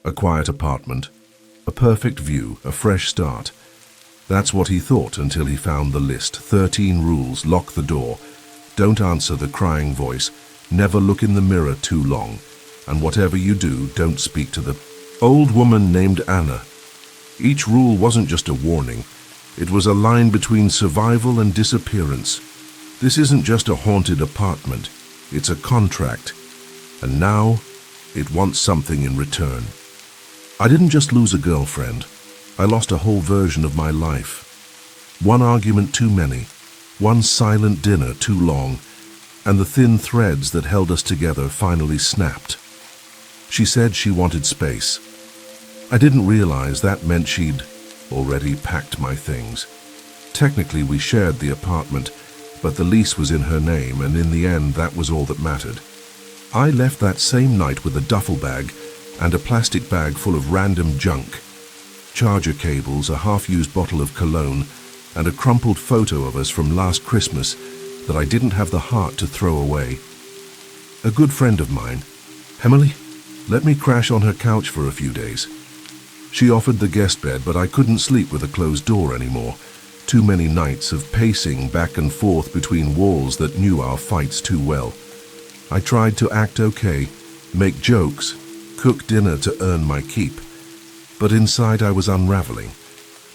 A quiet apartment, a perfect view, a fresh start. That's what he thought until he found the list. 13 rules: lock the door, don't answer the crying voice, never look in the mirror too long, and whatever you do, don't speak to the old woman named Anna. Each rule wasn't just a warning. It was a line between survival and disappearance. This isn't just a haunted apartment. It's a contract. And now, it wants something in return. I didn't just lose a girlfriend. I lost a whole version of my life. One argument too many, one silent dinner too long, and the thin threads that held us together finally snapped. She said she wanted space. I didn't realize that meant she'd already packed my things. Technically, we shared the apartment, but the lease was in her name, and in the end, that was all that mattered. I left that same night with a duffel bag and a plastic bag full of random junk. Charger cables, a half-used bottle of cologne, and a crumpled photo of us from last Christmas that I didn't have the heart to throw away. A good friend of mine, Emily, let me crash on her couch for a few days. She offered the guest bed, but I couldn't sleep with a closed door anymore. Too many nights of pacing back and forth between walls that knew our fights too well. I tried to act okay, make jokes, cook dinner to earn my keep. But inside I was unraveling.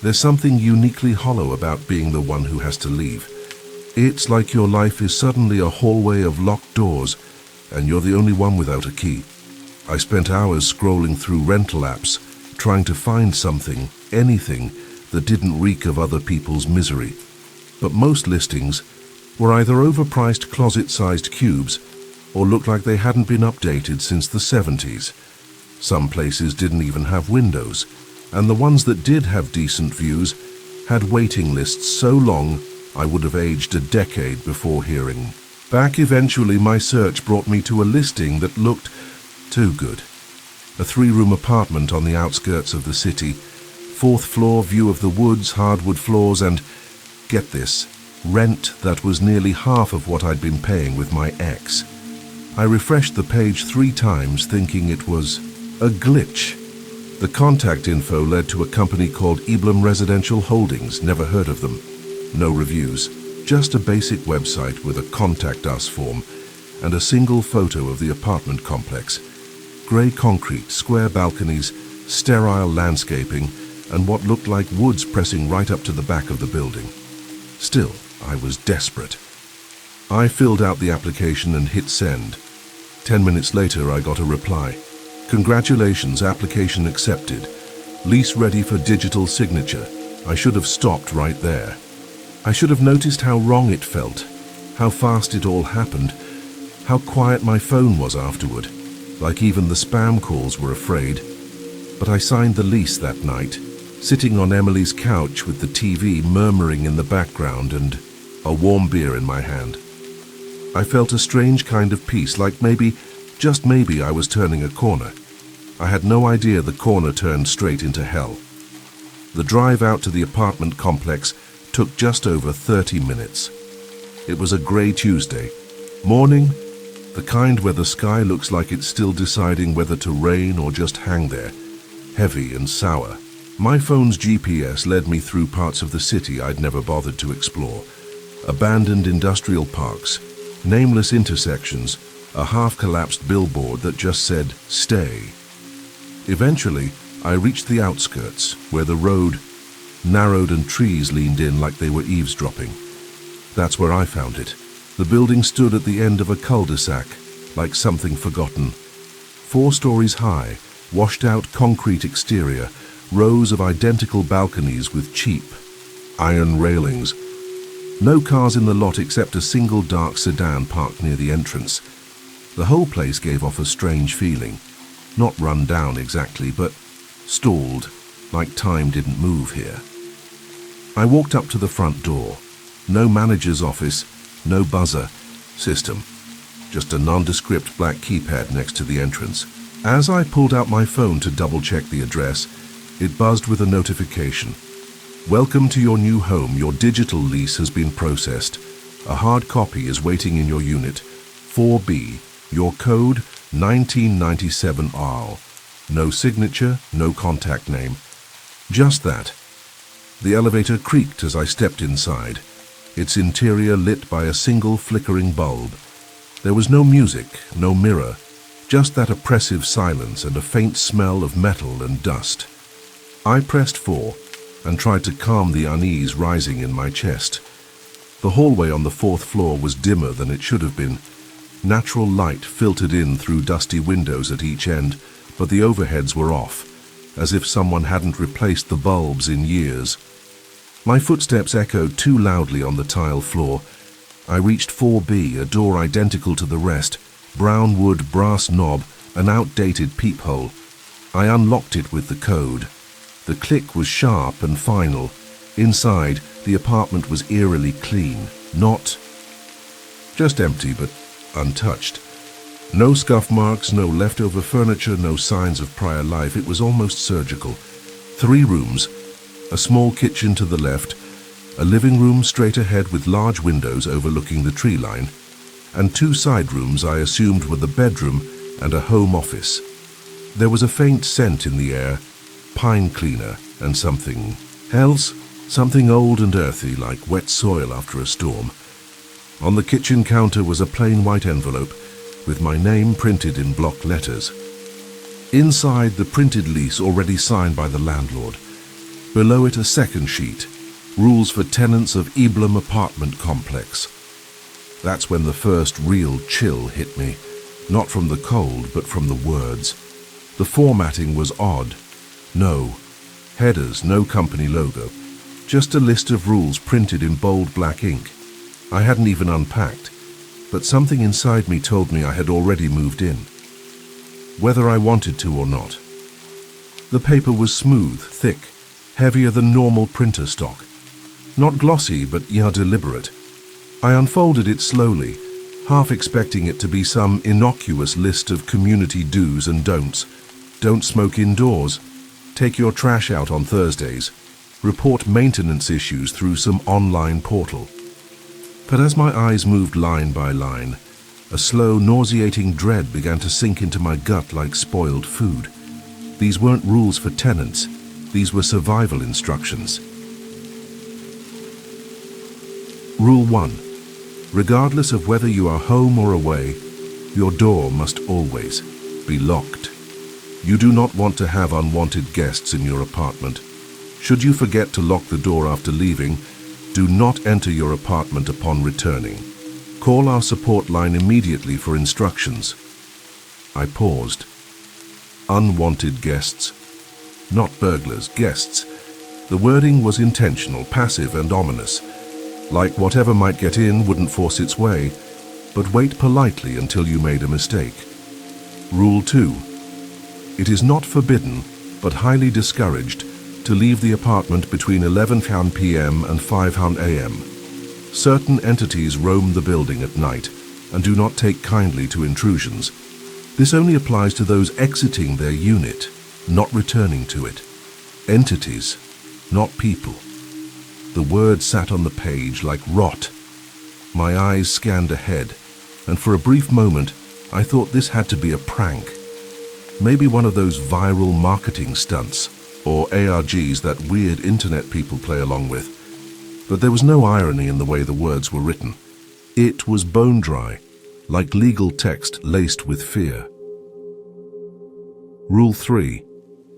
There's something uniquely hollow about being the one who has to leave. It's like your life is suddenly a hallway of locked doors, and you're the only one without a key. I spent hours scrolling through rental apps, trying to find something, anything, that didn't reek of other people's misery. But most listings were either overpriced closet-sized cubes or looked like they hadn't been updated since the 70s. Some places didn't even have windows, and the ones that did have decent views had waiting lists so long I would have aged a decade before hearing back. Eventually, my search brought me to a listing that looked too good. A 3-room apartment on the outskirts of the city, 4th floor, view of the woods, hardwood floors, and, get this, rent that was nearly half of what I'd been paying with my ex. I refreshed the page 3 times thinking it was a glitch. The contact info led to a company called Eblum Residential Holdings, never heard of them. No reviews, just a basic website with a contact us form and a single photo of the apartment complex. Grey concrete, square balconies, sterile landscaping, and what looked like woods pressing right up to the back of the building. Still, I was desperate. I filled out the application and hit send. 10 minutes later, I got a reply. Congratulations, application accepted. Lease ready for digital signature. I should have stopped right there. I should have noticed how wrong it felt, how fast it all happened, how quiet my phone was afterward. Like even the spam calls were afraid. But I signed the lease that night, sitting on Emily's couch with the TV murmuring in the background and a warm beer in my hand. I felt a strange kind of peace, like maybe, just maybe, I was turning a corner. I had no idea the corner turned straight into hell. The drive out to the apartment complex took just over 30 minutes. It was a grey Tuesday. Morning, the kind where the sky looks like it's still deciding whether to rain or just hang there, heavy and sour. My phone's GPS led me through parts of the city I'd never bothered to explore. Abandoned industrial parks, nameless intersections, a half-collapsed billboard that just said, "Stay." Eventually, I reached the outskirts, where the road narrowed and trees leaned in like they were eavesdropping. That's where I found it. The building stood at the end of a cul-de-sac, like something forgotten. 4 stories high, washed-out concrete exterior, rows of identical balconies with cheap iron railings. No cars in the lot except a single dark sedan parked near the entrance. The whole place gave off a strange feeling. Not run down exactly, but stalled, like time didn't move here. I walked up to the front door. No manager's office, no buzzer system, just a nondescript black keypad next to the entrance. As I pulled out my phone to double-check the address, it buzzed with a notification. Welcome to your new home. Your digital lease has been processed. A hard copy is waiting in your unit. 4B. Your code 1997R. No signature, no contact name. Just that. The elevator creaked as I stepped inside, its interior lit by a single flickering bulb. There was no music, no mirror, just that oppressive silence and a faint smell of metal and dust. I pressed 4 and tried to calm the unease rising in my chest. The hallway on the 4th floor was dimmer than it should have been. Natural light filtered in through dusty windows at each end, but the overheads were off, as if someone hadn't replaced the bulbs in years. My footsteps echoed too loudly on the tile floor. I reached 4B, a door identical to the rest, brown wood brass knob, an outdated peephole. I unlocked it with the code. The click was sharp and final. Inside, the apartment was eerily clean, not just empty, but untouched. No scuff marks, no leftover furniture, no signs of prior life. It was almost surgical. 3 rooms, a small kitchen to the left, a living room straight ahead with large windows overlooking the tree line, and 2 side rooms I assumed were the bedroom and a home office. There was a faint scent in the air, pine cleaner and something else, something old and earthy like wet soil after a storm. On the kitchen counter was a plain white envelope with my name printed in block letters. Inside, the printed lease already signed by the landlord. Below it, a second sheet, rules for tenants of Eblum apartment complex. That's when the first real chill hit me, not from the cold, but from the words. The formatting was odd. No headers, no company logo, just a list of rules printed in bold black ink. I hadn't even unpacked, but something inside me told me I had already moved in, whether I wanted to or not. The paper was smooth, thick, heavier than normal printer stock. Not glossy, but deliberate. I unfolded it slowly, half expecting it to be some innocuous list of community do's and don'ts. Don't smoke indoors. Take your trash out on Thursdays. Report maintenance issues through some online portal. But as my eyes moved line by line, a slow, nauseating dread began to sink into my gut like spoiled food. These weren't rules for tenants. These were survival instructions. Rule 1. Regardless of whether you are home or away, your door must always be locked. You do not want to have unwanted guests in your apartment. Should you forget to lock the door after leaving, do not enter your apartment upon returning. Call our support line immediately for instructions. I paused. Unwanted guests. Not burglars, guests. The wording was intentional, passive and ominous. Like whatever might get in wouldn't force its way, but wait politely until you made a mistake. Rule 2. It is not forbidden, but highly discouraged, to leave the apartment between 11 p.m. and 5 a.m. Certain entities roam the building at night and do not take kindly to intrusions. This only applies to those exiting their unit, not returning to it. Entities, not people. The word sat on the page like rot. My eyes scanned ahead, and for a brief moment I thought this had to be a prank. Maybe one of those viral marketing stunts, or ARGs that weird internet people play along with. But there was no irony in the way the words were written. It was bone dry, like legal text laced with fear. Rule 3.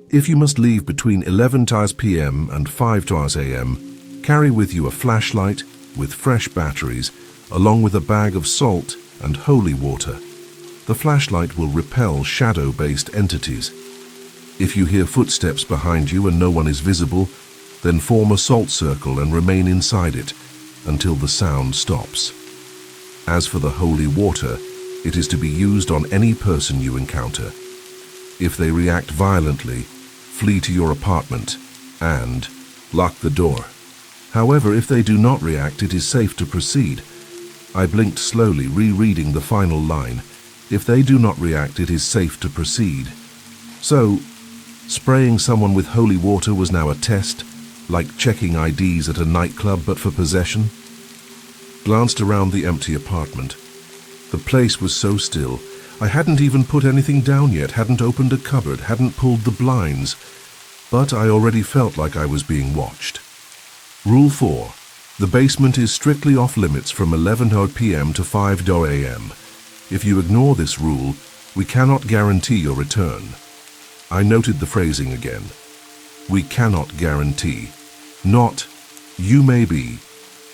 If you must leave between 11 p.m. and 5 a.m., carry with you a flashlight with fresh batteries, along with a bag of salt and holy water. The flashlight will repel shadow-based entities. If you hear footsteps behind you and no one is visible, then form a salt circle and remain inside it until the sound stops. As for the holy water, it is to be used on any person you encounter. If they react violently, flee to your apartment and lock the door. However, if they do not react, it is safe to proceed. I blinked slowly, rereading the final line. If they do not react, it is safe to proceed. So, spraying someone with holy water was now a test, like checking IDs at a nightclub but for possession. Glanced around the empty apartment. The place was so still, I hadn't even put anything down yet, hadn't opened a cupboard, hadn't pulled the blinds, but I already felt like I was being watched. Rule 4. The basement is strictly off limits from 11 p.m. to 5 a.m. If you ignore this rule, we cannot guarantee your return. I noted the phrasing again. We cannot guarantee. Not, you may be,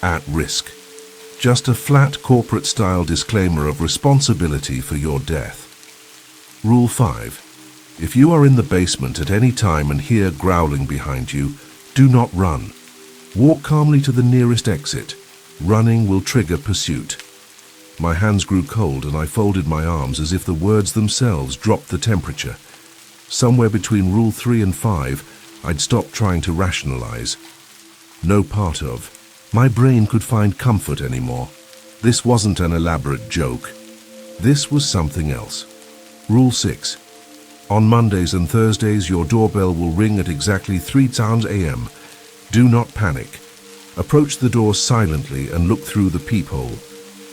at risk. Just a flat corporate-style disclaimer of responsibility for your death. Rule 5. If you are in the basement at any time and hear growling behind you, do not run. Walk calmly to the nearest exit. Running will trigger pursuit. My hands grew cold and I folded my arms as if the words themselves dropped the temperature. Somewhere between Rule 3 and 5, I'd stopped trying to rationalize. No part of. My brain could find comfort anymore. This wasn't an elaborate joke. This was something else. Rule 6. On Mondays and Thursdays, your doorbell will ring at exactly 3 a.m. Do not panic. Approach the door silently and look through the peephole.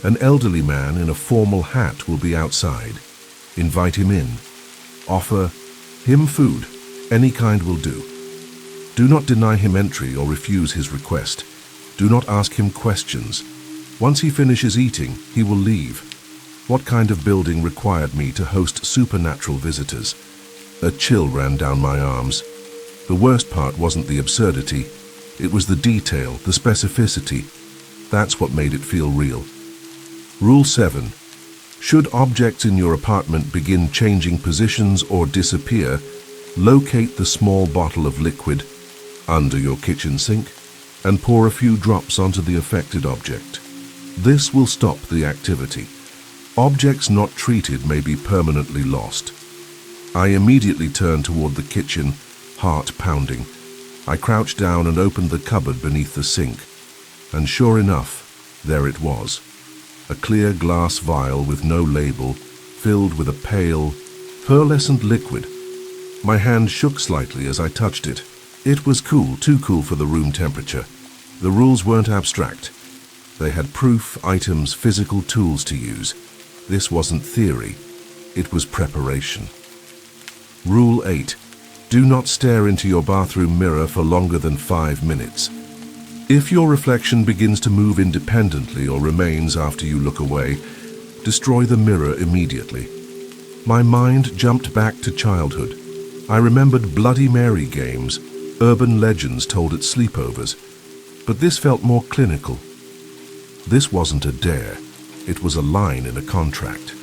An elderly man in a formal hat will be outside. Invite him in. Offer him food. Any kind will do. Do not deny him entry or refuse his request. Do not ask him questions. Once he finishes eating, he will leave. What kind of building required me to host supernatural visitors? A chill ran down my arms. The worst part wasn't the absurdity. It was the detail, the specificity. That's what made it feel real. Rule 7. Should objects in your apartment begin changing positions or disappear, locate the small bottle of liquid under your kitchen sink and pour a few drops onto the affected object. This will stop the activity. Objects not treated may be permanently lost. I immediately turned toward the kitchen, heart pounding. I crouched down and opened the cupboard beneath the sink, and sure enough, there it was. A clear glass vial with no label, filled with a pale, pearlescent liquid. My hand shook slightly as I touched it. It was cool, too cool for the room temperature. The rules weren't abstract. They had proof, items, physical tools to use. This wasn't theory, it was preparation. Rule 8. Do not stare into your bathroom mirror for longer than 5 minutes. If your reflection begins to move independently or remains after you look away, destroy the mirror immediately. My mind jumped back to childhood. I remembered Bloody Mary games, urban legends told at sleepovers, but this felt more clinical. This wasn't a dare, it was a line in a contract.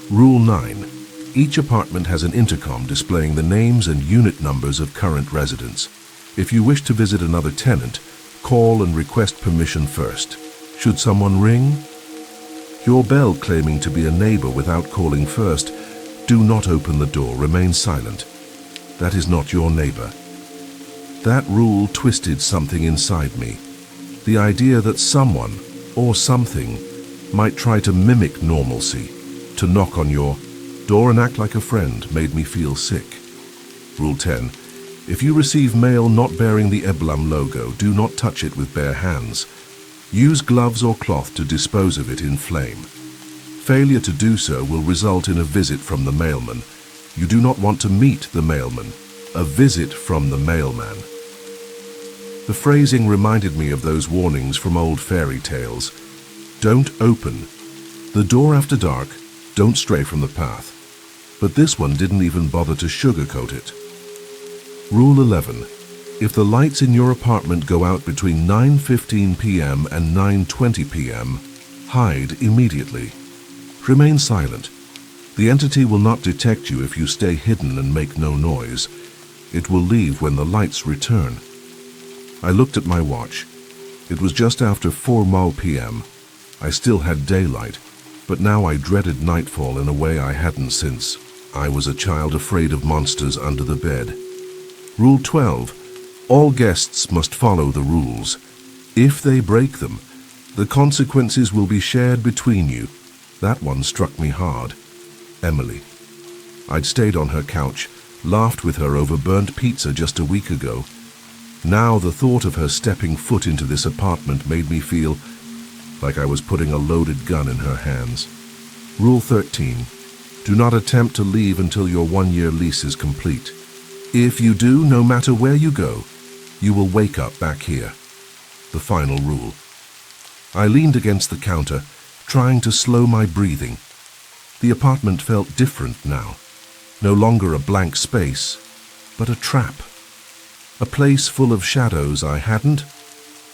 Rule 9. Each apartment has an intercom displaying the names and unit numbers of current residents. If you wish to visit another tenant, call and request permission first. Should someone ring? Your bell claiming to be a neighbor without calling first, do not open the door, remain silent. That is not your neighbor. That rule twisted something inside me. The idea that someone, or something, might try to mimic normalcy, to knock on your door and act like a friend, made me feel sick. Rule 10. If you receive mail not bearing the emblem logo, do not touch it with bare hands. Use gloves or cloth to dispose of it in flame. Failure to do so will result in a visit from the mailman. You do not want to meet the mailman. A visit from the mailman. The phrasing reminded me of those warnings from old fairy tales. Don't open the door after dark, don't stray from the path. But this one didn't even bother to sugarcoat it. Rule 11. If the lights in your apartment go out between 9:15 p.m. and 9:20 p.m., hide immediately. Remain silent. The entity will not detect you if you stay hidden and make no noise. It will leave when the lights return. I looked at my watch. It was just after 4 p.m. I still had daylight, but now I dreaded nightfall in a way I hadn't since I was a child afraid of monsters under the bed. Rule 12. All guests must follow the rules. If they break them, the consequences will be shared between you. That one struck me hard. Emily. I'd stayed on her couch, laughed with her over burnt pizza just a week ago. Now the thought of her stepping foot into this apartment made me feel like I was putting a loaded gun in her hands. Rule 13. Do not attempt to leave until your 1-year lease is complete. If you do, no matter where you go, you will wake up back here. The final rule. I leaned against the counter, trying to slow my breathing. The apartment felt different now. No longer a blank space, but a trap. A place full of shadows I hadn't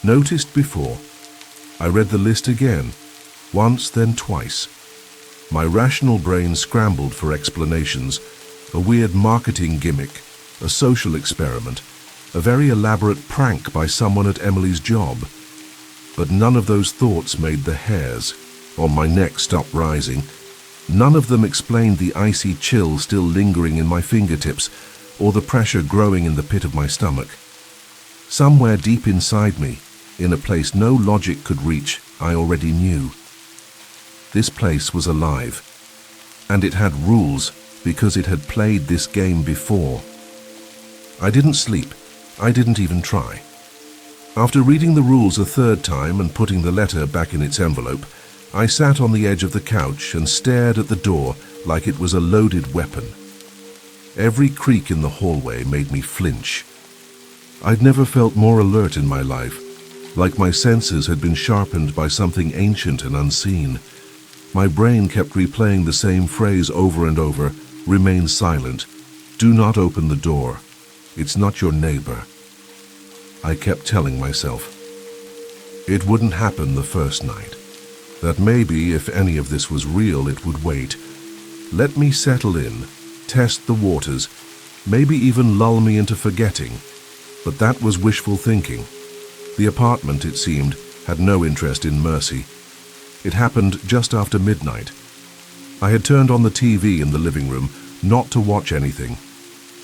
noticed before. I read the list again, once then twice. My rational brain scrambled for explanations, a weird marketing gimmick, a social experiment, a very elaborate prank by someone at Emily's job. But none of those thoughts made the hairs on my neck stop rising. None of them explained the icy chill still lingering in my fingertips or the pressure growing in the pit of my stomach. Somewhere deep inside me, in a place no logic could reach, I already knew. This place was alive, and it had rules because it had played this game before. I didn't sleep. I didn't even try. After reading the rules a third time and putting the letter back in its envelope, I sat on the edge of the couch and stared at the door like it was a loaded weapon. Every creak in the hallway made me flinch. I'd never felt more alert in my life, like my senses had been sharpened by something ancient and unseen. My brain kept replaying the same phrase over and over, remain silent, do not open the door, it's not your neighbor. I kept telling myself. It wouldn't happen the first night. That maybe, if any of this was real, it would wait. Let me settle in, test the waters, maybe even lull me into forgetting. But that was wishful thinking. The apartment, it seemed, had no interest in mercy. It happened just after midnight. I had turned on the TV in the living room, not to watch anything,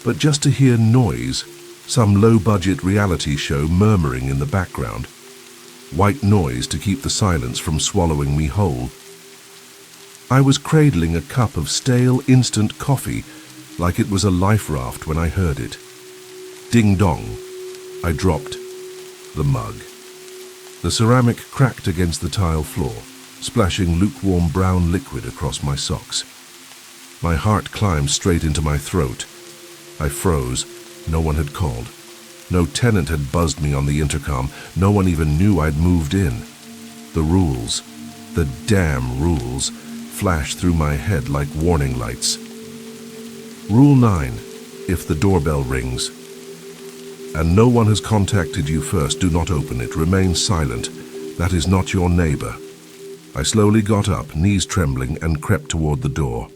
but just to hear noise, some low-budget reality show murmuring in the background. White noise to keep the silence from swallowing me whole. I was cradling a cup of stale instant coffee like it was a life raft when I heard it. Ding dong. I dropped the mug. The ceramic cracked against the tile floor, splashing lukewarm brown liquid across my socks. My heart climbed straight into my throat. I froze. No one had called. No tenant had buzzed me on the intercom. No one even knew I'd moved in. The rules, the damn rules, flashed through my head like warning lights. Rule 9. If the doorbell rings, and no one has contacted you first, do not open it. Remain silent. That is not your neighbor. I slowly got up, knees trembling, and crept toward the door.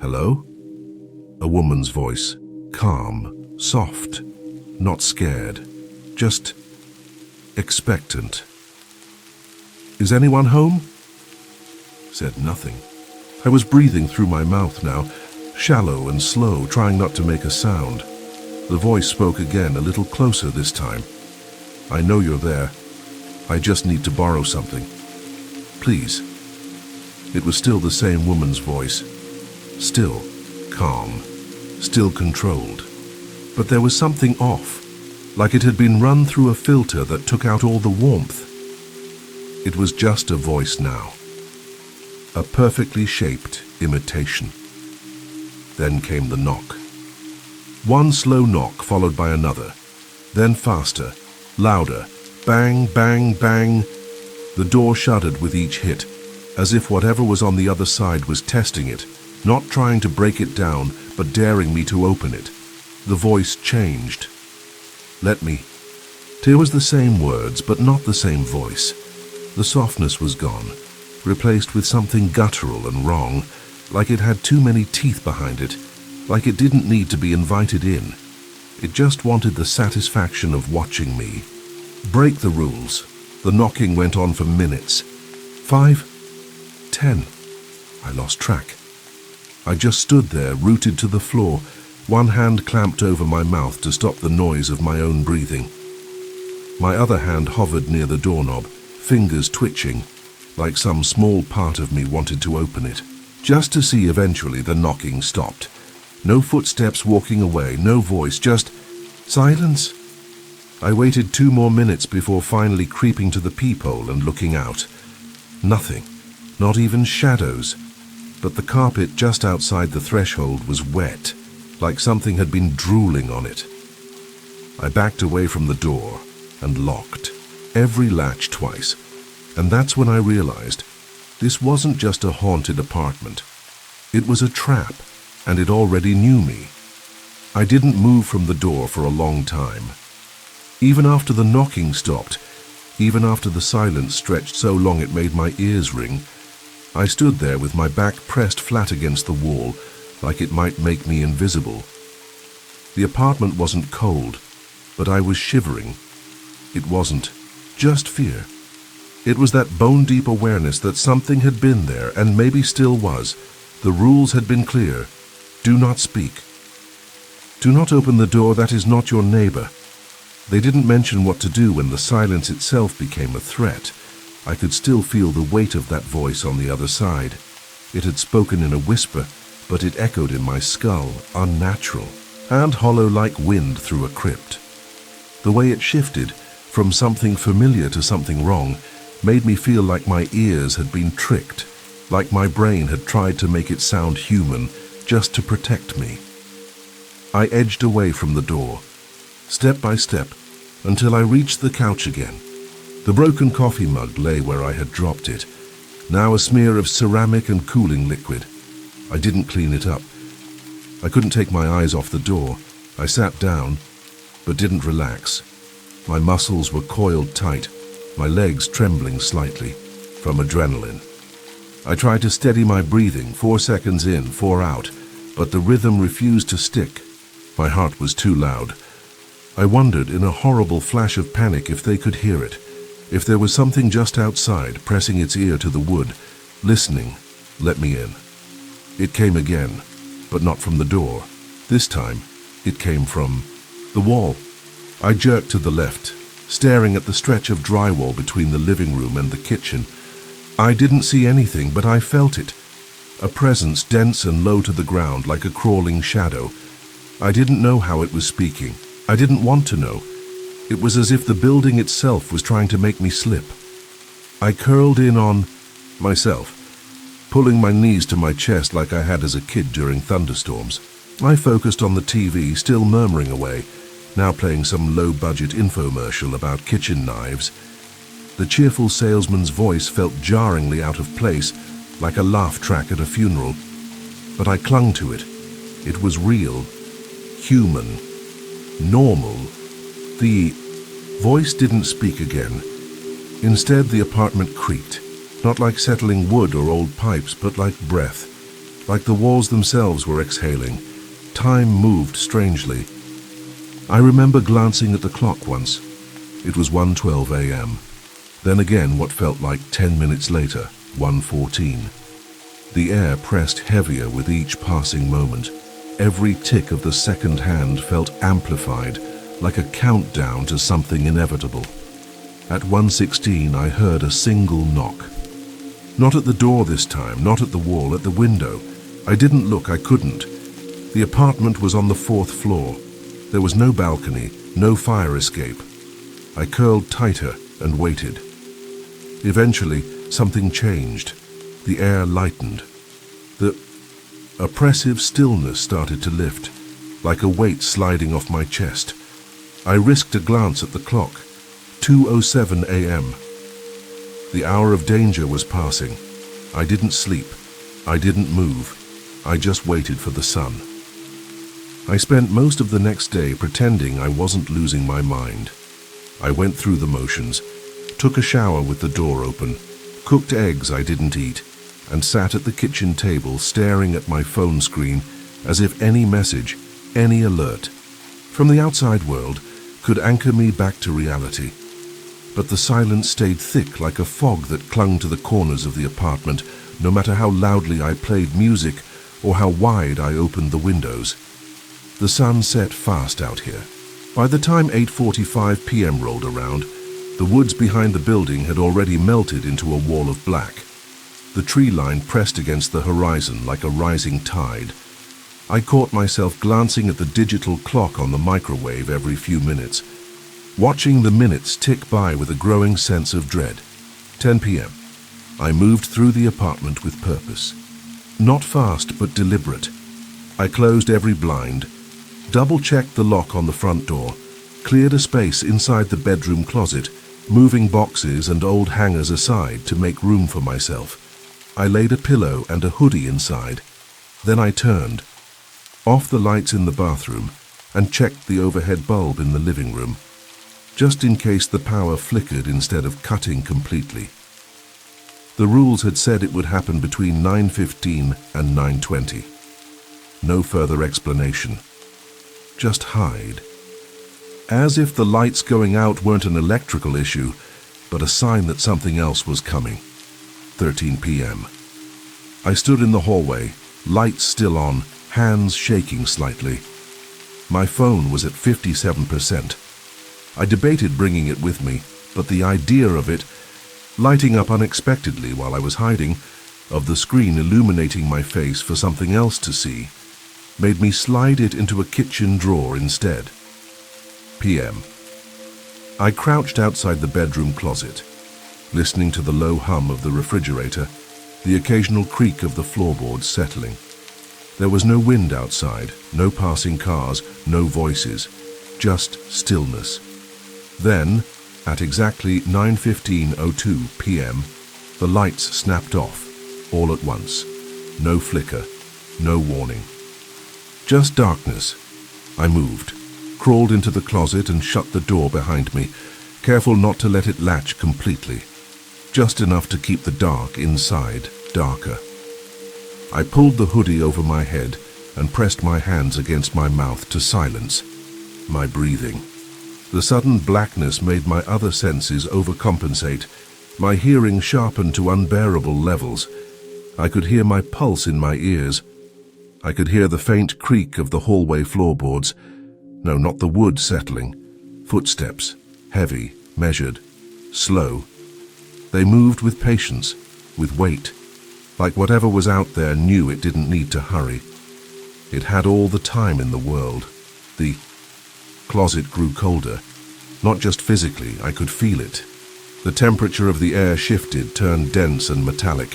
Hello? A woman's voice. Calm, soft, not scared, just expectant. Is anyone home? Said nothing. I was breathing through my mouth now, shallow and slow, trying not to make a sound. The voice spoke again, a little closer this time. I know you're there. I just need to borrow something. Please. It was still the same woman's voice. Still calm, still controlled. But there was something off, like it had been run through a filter that took out all the warmth. It was just a voice now. A perfectly shaped imitation. Then came the knock. One slow knock followed by another, then faster, louder, bang, bang, bang. The door shuddered with each hit, as if whatever was on the other side was testing it, not trying to break it down, but daring me to open it. The voice changed. Let me. It was the same words, but not the same voice. The softness was gone, replaced with something guttural and wrong, like it had too many teeth behind it, like it didn't need to be invited in. It just wanted the satisfaction of watching me. Break the rules. The knocking went on for minutes. 5, 10. I lost track. I just stood there, rooted to the floor, one hand clamped over my mouth to stop the noise of my own breathing. My other hand hovered near the doorknob, fingers twitching, like some small part of me wanted to open it, just to see eventually the knocking stopped. No footsteps walking away, no voice, just silence. I waited 2 more minutes before finally creeping to the peephole and looking out. Nothing, not even shadows. but the carpet just outside the threshold was wet, like something had been drooling on it. I backed away from the door and locked every latch twice, and that's when I realized this wasn't just a haunted apartment. It was a trap, and it already knew me. I didn't move from the door for a long time. Even after the knocking stopped, even after the silence stretched so long it made my ears ring, I stood there with my back pressed flat against the wall, like it might make me invisible. The apartment wasn't cold, but I was shivering. It wasn't just fear. It was that bone-deep awareness that something had been there and maybe still was. The rules had been clear. Do not speak. Do not open the door, that is not your neighbor. They didn't mention what to do when the silence itself became a threat. I could still feel the weight of that voice on the other side. It had spoken in a whisper, but it echoed in my skull, unnatural, and hollow like wind through a crypt. The way it shifted from something familiar to something wrong made me feel like my ears had been tricked, like my brain had tried to make it sound human just to protect me. I edged away from the door, step by step, until I reached the couch again. The broken coffee mug lay where I had dropped it, now a smear of ceramic and cooling liquid. I didn't clean it up. I couldn't take my eyes off the door. I sat down, but didn't relax. My muscles were coiled tight, my legs trembling slightly from adrenaline. I tried to steady my breathing, 4 seconds in, 4 out, but the rhythm refused to stick. My heart was too loud. I wondered in a horrible flash of panic if they could hear it, if there was something just outside pressing its ear to the wood, listening. Let me in. It came again, but not from the door. This time, it came from the wall. I jerked to the left, staring at the stretch of drywall between the living room and the kitchen. I didn't see anything, but I felt it. A presence dense and low to the ground like a crawling shadow. I didn't know how it was speaking. I didn't want to know. It was as if the building itself was trying to make me slip. I curled in on myself, pulling my knees to my chest like I had as a kid during thunderstorms. I focused on the TV, still murmuring away, now playing some low-budget infomercial about kitchen knives. The cheerful salesman's voice felt jarringly out of place, like a laugh track at a funeral. But I clung to it. It was real, human, normal. The voice didn't speak again. Instead, the apartment creaked, not like settling wood or old pipes, but like breath, like the walls themselves were exhaling. Time moved strangely. I remember glancing at the clock once. It was 1:12 a.m. Then again what felt like 10 minutes later, 1:14. The air pressed heavier with each passing moment. Every tick of the second hand felt amplified, like a countdown to something inevitable. At 1:16 I heard a single knock. Not at the door this time, not at the wall, at the window. I didn't look, I couldn't. The apartment was on the 4th floor. There was no balcony, no fire escape. I curled tighter and waited. Eventually, something changed. The air lightened. The oppressive stillness started to lift, like a weight sliding off my chest. I risked a glance at the clock. 2:07 a.m. The hour of danger was passing. I didn't sleep. I didn't move. I just waited for the sun. I spent most of the next day pretending I wasn't losing my mind. I went through the motions, took a shower with the door open, cooked eggs I didn't eat, and sat at the kitchen table staring at my phone screen as if any message, any alert from the outside world could anchor me back to reality. But the silence stayed thick like a fog that clung to the corners of the apartment, no matter how loudly I played music or how wide I opened the windows. The sun set fast out here. By the time 8:45 p.m. rolled around, the woods behind the building had already melted into a wall of black. The tree line pressed against the horizon like a rising tide. I caught myself glancing at the digital clock on the microwave every few minutes, watching the minutes tick by with a growing sense of dread. 10 p.m. I moved through the apartment with purpose. Not fast, but deliberate. I closed every blind, double-checked the lock on the front door, cleared a space inside the bedroom closet, moving boxes and old hangers aside to make room for myself. I laid a pillow and a hoodie inside. Then I turned, off the lights in the bathroom, and checked the overhead bulb in the living room, just in case the power flickered instead of cutting completely. The rules had said it would happen between 9:15 and 9:20. No further explanation. Just hide. As if the lights going out weren't an electrical issue, but a sign that something else was coming. 13 p.m. I stood in the hallway, lights still on, hands shaking slightly. My phone was at 57%. I debated bringing it with me, but the idea of it, lighting up unexpectedly while I was hiding, of the screen illuminating my face for something else to see, made me slide it into a kitchen drawer instead. PM. I crouched outside the bedroom closet, listening to the low hum of the refrigerator, the occasional creak of the floorboards settling. There was no wind outside, no passing cars, no voices, just stillness. Then, at exactly 9:15:02 p.m., the lights snapped off, all at once. No flicker, no warning. Just darkness. I moved, crawled into the closet and shut the door behind me, careful not to let it latch completely, just enough to keep the dark inside darker. I pulled the hoodie over my head and pressed my hands against my mouth to silence my breathing. The sudden blackness made my other senses overcompensate, my hearing sharpened to unbearable levels. I could hear my pulse in my ears. I could hear the faint creak of the hallway floorboards. No, not the wood settling. Footsteps, heavy, measured, slow. They moved with patience, with weight, like whatever was out there knew it didn't need to hurry. It had all the time in the world. The closet grew colder. Not just physically, I could feel it. The temperature of the air shifted, turned dense and metallic.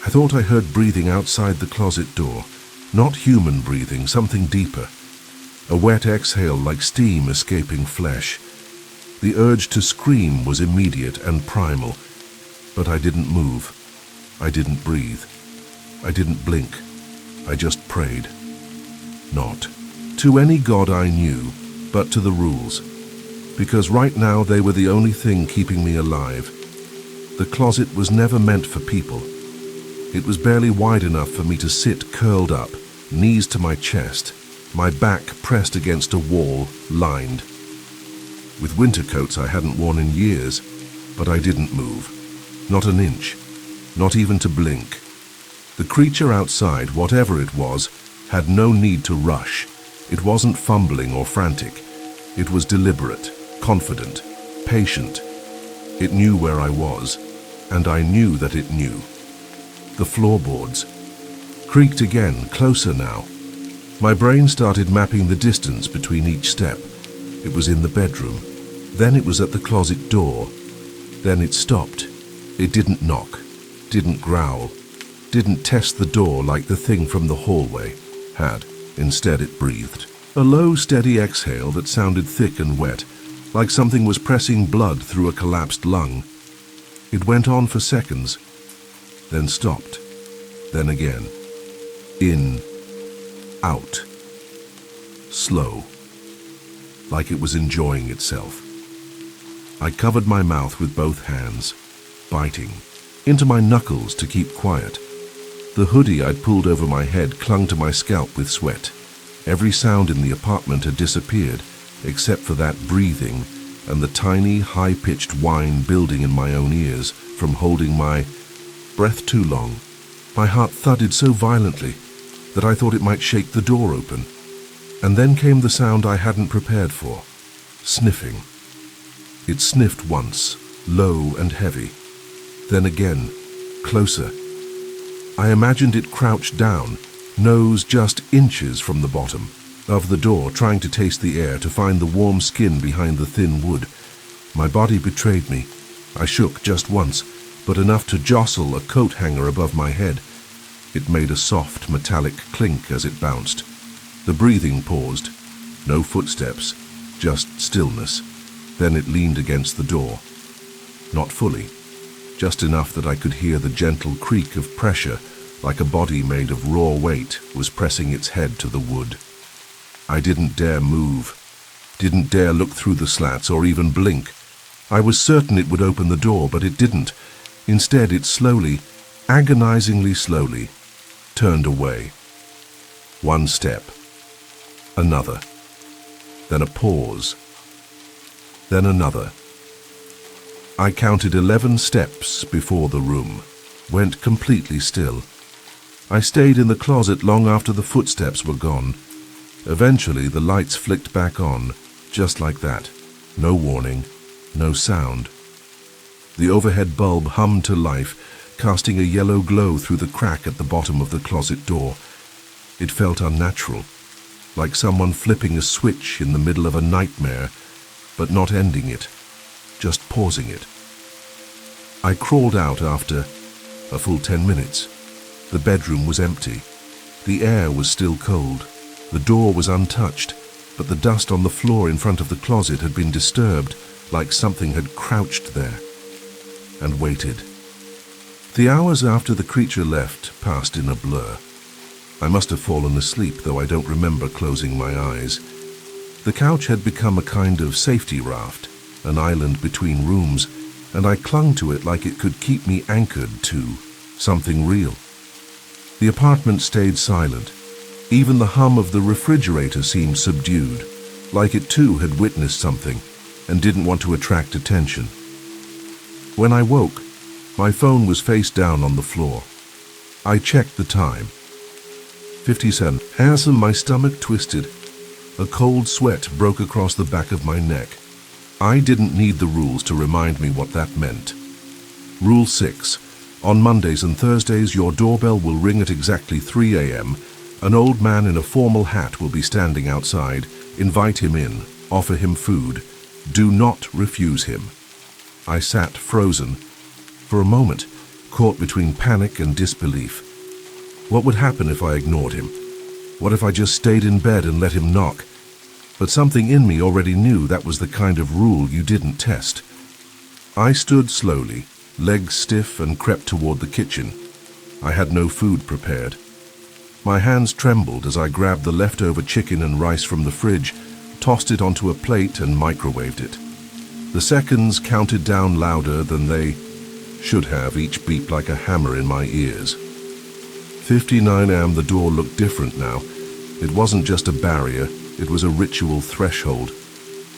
I thought I heard breathing outside the closet door. Not human breathing, something deeper. A wet exhale like steam escaping flesh. The urge to scream was immediate and primal. But I didn't move. I didn't breathe. I didn't blink. I just prayed. Not to any god I knew, but to the rules. Because right now they were the only thing keeping me alive. The closet was never meant for people. It was barely wide enough for me to sit curled up, knees to my chest, my back pressed against a wall, lined. With winter coats I hadn't worn in years, but I didn't move. Not an inch, not even to blink. The creature outside, whatever it was, had no need to rush. It wasn't fumbling or frantic. It was deliberate, confident, patient. It knew where I was, and I knew that it knew. The floorboards creaked again, closer now. My brain started mapping the distance between each step. It was in the bedroom. Then it was at the closet door. Then it stopped. It didn't knock, didn't growl, didn't test the door like the thing from the hallway had. Instead it breathed. A low, steady exhale that sounded thick and wet, like something was pressing blood through a collapsed lung. It went on for seconds, then stopped, then again. In, out, slow, like it was enjoying itself. I covered my mouth with both hands, biting into my knuckles to keep quiet. The hoodie I'd pulled over my head clung to my scalp with sweat. Every sound in the apartment had disappeared, except for that breathing and the tiny, high-pitched whine building in my own ears from holding my breath too long. My heart thudded so violently that I thought it might shake the door open. And then came the sound I hadn't prepared for. Sniffing. It sniffed once, low and heavy. Then again, closer. I imagined it crouched down, nose just inches from the bottom of the door, trying to taste the air, to find the warm skin behind the thin wood. My body betrayed me. I shook just once, but enough to jostle a coat hanger above my head. It made a soft, metallic clink as it bounced. The breathing paused. No footsteps, just stillness. Then it leaned against the door. Not fully, just enough that I could hear the gentle creak of pressure, like a body made of raw weight was pressing its head to the wood. I didn't dare move, didn't dare look through the slats or even blink. I was certain it would open the door, but it didn't. Instead, it slowly, agonizingly slowly, turned away. One step, another, then a pause, then another. I counted 11 steps before the room, went completely still. I stayed in the closet long after the footsteps were gone. Eventually, the lights flicked back on, just like that. No warning, no sound. The overhead bulb hummed to life, casting a yellow glow through the crack at the bottom of the closet door. It felt unnatural, like someone flipping a switch in the middle of a nightmare, but not ending it, just pausing it. I crawled out after a full 10 minutes. The bedroom was empty. The air was still cold. The door was untouched, but the dust on the floor in front of the closet had been disturbed, like something had crouched there and waited. The hours after the creature left passed in a blur. I must have fallen asleep, though I don't remember closing my eyes. The couch had become a kind of safety raft, an island between rooms, and I clung to it like it could keep me anchored to something real. The apartment stayed silent. Even the hum of the refrigerator seemed subdued, like it too had witnessed something and didn't want to attract attention. When I woke, my phone was face down on the floor. I checked the time. 57. As my stomach twisted, a cold sweat broke across the back of my neck. I didn't need the rules to remind me what that meant. Rule 6. On Mondays and Thursdays, your doorbell will ring at exactly 3 a.m. An old man in a formal hat will be standing outside. Invite him in. Offer him food. Do not refuse him. I sat frozen. For a moment, caught between panic and disbelief. What would happen if I ignored him? What if I just stayed in bed and let him knock? But something in me already knew that was the kind of rule you didn't test. I stood slowly, legs stiff, and crept toward the kitchen. I had no food prepared. My hands trembled as I grabbed the leftover chicken and rice from the fridge, tossed it onto a plate, and microwaved it. The seconds counted down louder than they should have, each beeped like a hammer in my ears. 59 a.m. The door looked different now. It wasn't just a barrier, it was a ritual threshold.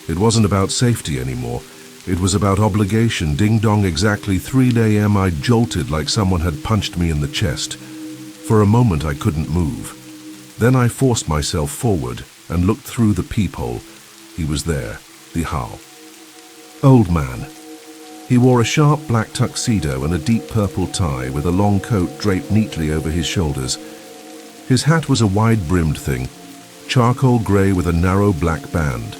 It wasn't about safety anymore. It was about obligation. Ding-dong, exactly 3 a.m. I jolted like someone had punched me in the chest. For a moment I couldn't move. Then I forced myself forward and looked through the peephole. He was there, the Hal. Old man. He wore a sharp black tuxedo and a deep purple tie with a long coat draped neatly over his shoulders. His hat was a wide-brimmed thing, charcoal grey with a narrow black band.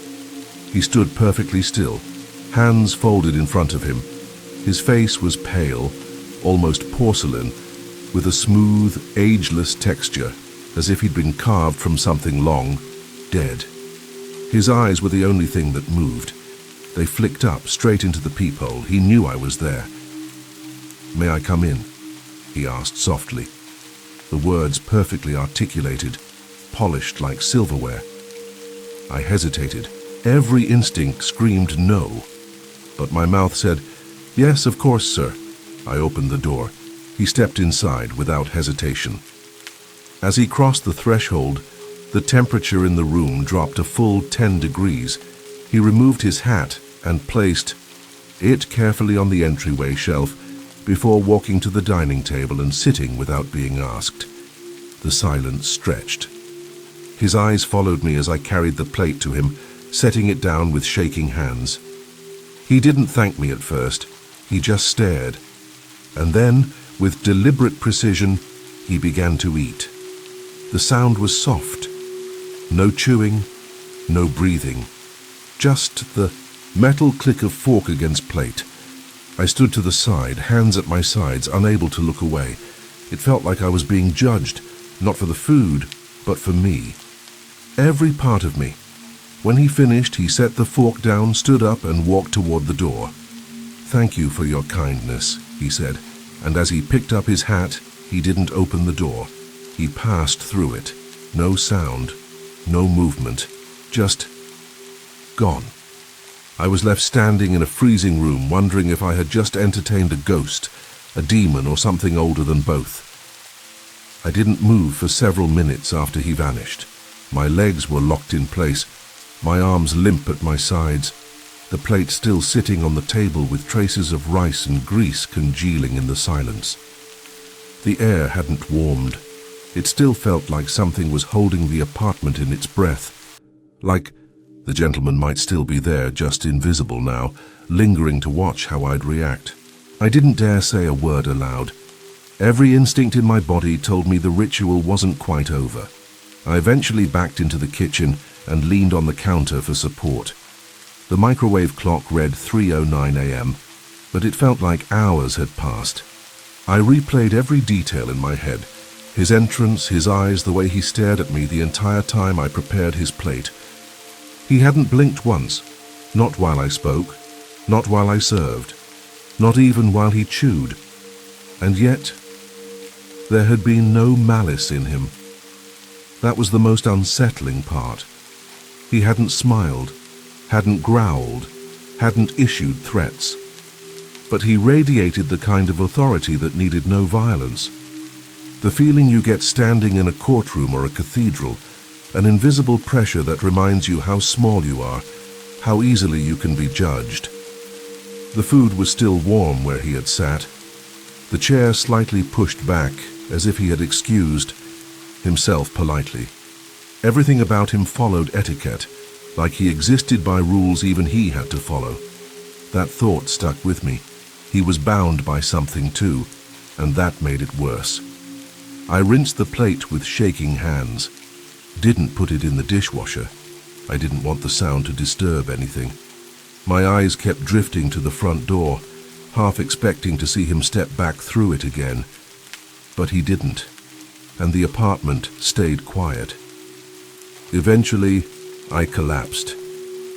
He stood perfectly still, hands folded in front of him. His face was pale, almost porcelain, with a smooth, ageless texture, as if he'd been carved from something long, dead. His eyes were the only thing that moved. They flicked up, straight into the peephole. He knew I was there. "May I come in?" he asked softly. The words perfectly articulated, polished like silverware. I hesitated. Every instinct screamed no, but my mouth said, "Yes, of course, sir." I opened the door. He stepped inside without hesitation. As he crossed the threshold, the temperature in the room dropped a full 10 degrees. He removed his hat and placed it carefully on the entryway shelf before walking to the dining table and sitting without being asked. The silence stretched. His eyes followed me as I carried the plate to him, setting it down with shaking hands. He didn't thank me at first. He just stared. And then, with deliberate precision, he began to eat. The sound was soft. No chewing, no breathing. Just the metal click of fork against plate. I stood to the side, hands at my sides, unable to look away. It felt like I was being judged, not for the food, but for me. Every part of me. When he finished, he set the fork down, stood up, and walked toward the door. "Thank you for your kindness," he said, and as he picked up his hat, he didn't open the door. He passed through it. No sound, no movement, just gone. I was left standing in a freezing room, wondering if I had just entertained a ghost, a demon, or something older than both. I didn't move for several minutes after he vanished. My legs were locked in place, my arms limp at my sides, the plate still sitting on the table with traces of rice and grease congealing in the silence. The air hadn't warmed. It still felt like something was holding the apartment in its breath, like the gentleman might still be there, just invisible now, lingering to watch how I'd react. I didn't dare say a word aloud. Every instinct in my body told me the ritual wasn't quite over. I eventually backed into the kitchen and leaned on the counter for support. The microwave clock read 3:09 a.m., but it felt like hours had passed. I replayed every detail in my head. His entrance, his eyes, the way he stared at me the entire time I prepared his plate. He hadn't blinked once, not while I spoke, not while I served, not even while he chewed. And yet, there had been no malice in him. That was the most unsettling part. He hadn't smiled, hadn't growled, hadn't issued threats. But he radiated the kind of authority that needed no violence. The feeling you get standing in a courtroom or a cathedral, an invisible pressure that reminds you how small you are, how easily you can be judged. The food was still warm where he had sat, the chair slightly pushed back as if he had excused himself politely. Everything about him followed etiquette, like he existed by rules even he had to follow. That thought stuck with me. He was bound by something too, and that made it worse. I rinsed the plate with shaking hands. Didn't put it in the dishwasher. I didn't want the sound to disturb anything. My eyes kept drifting to the front door, half expecting to see him step back through it again. But he didn't, and the apartment stayed quiet. Eventually, I collapsed.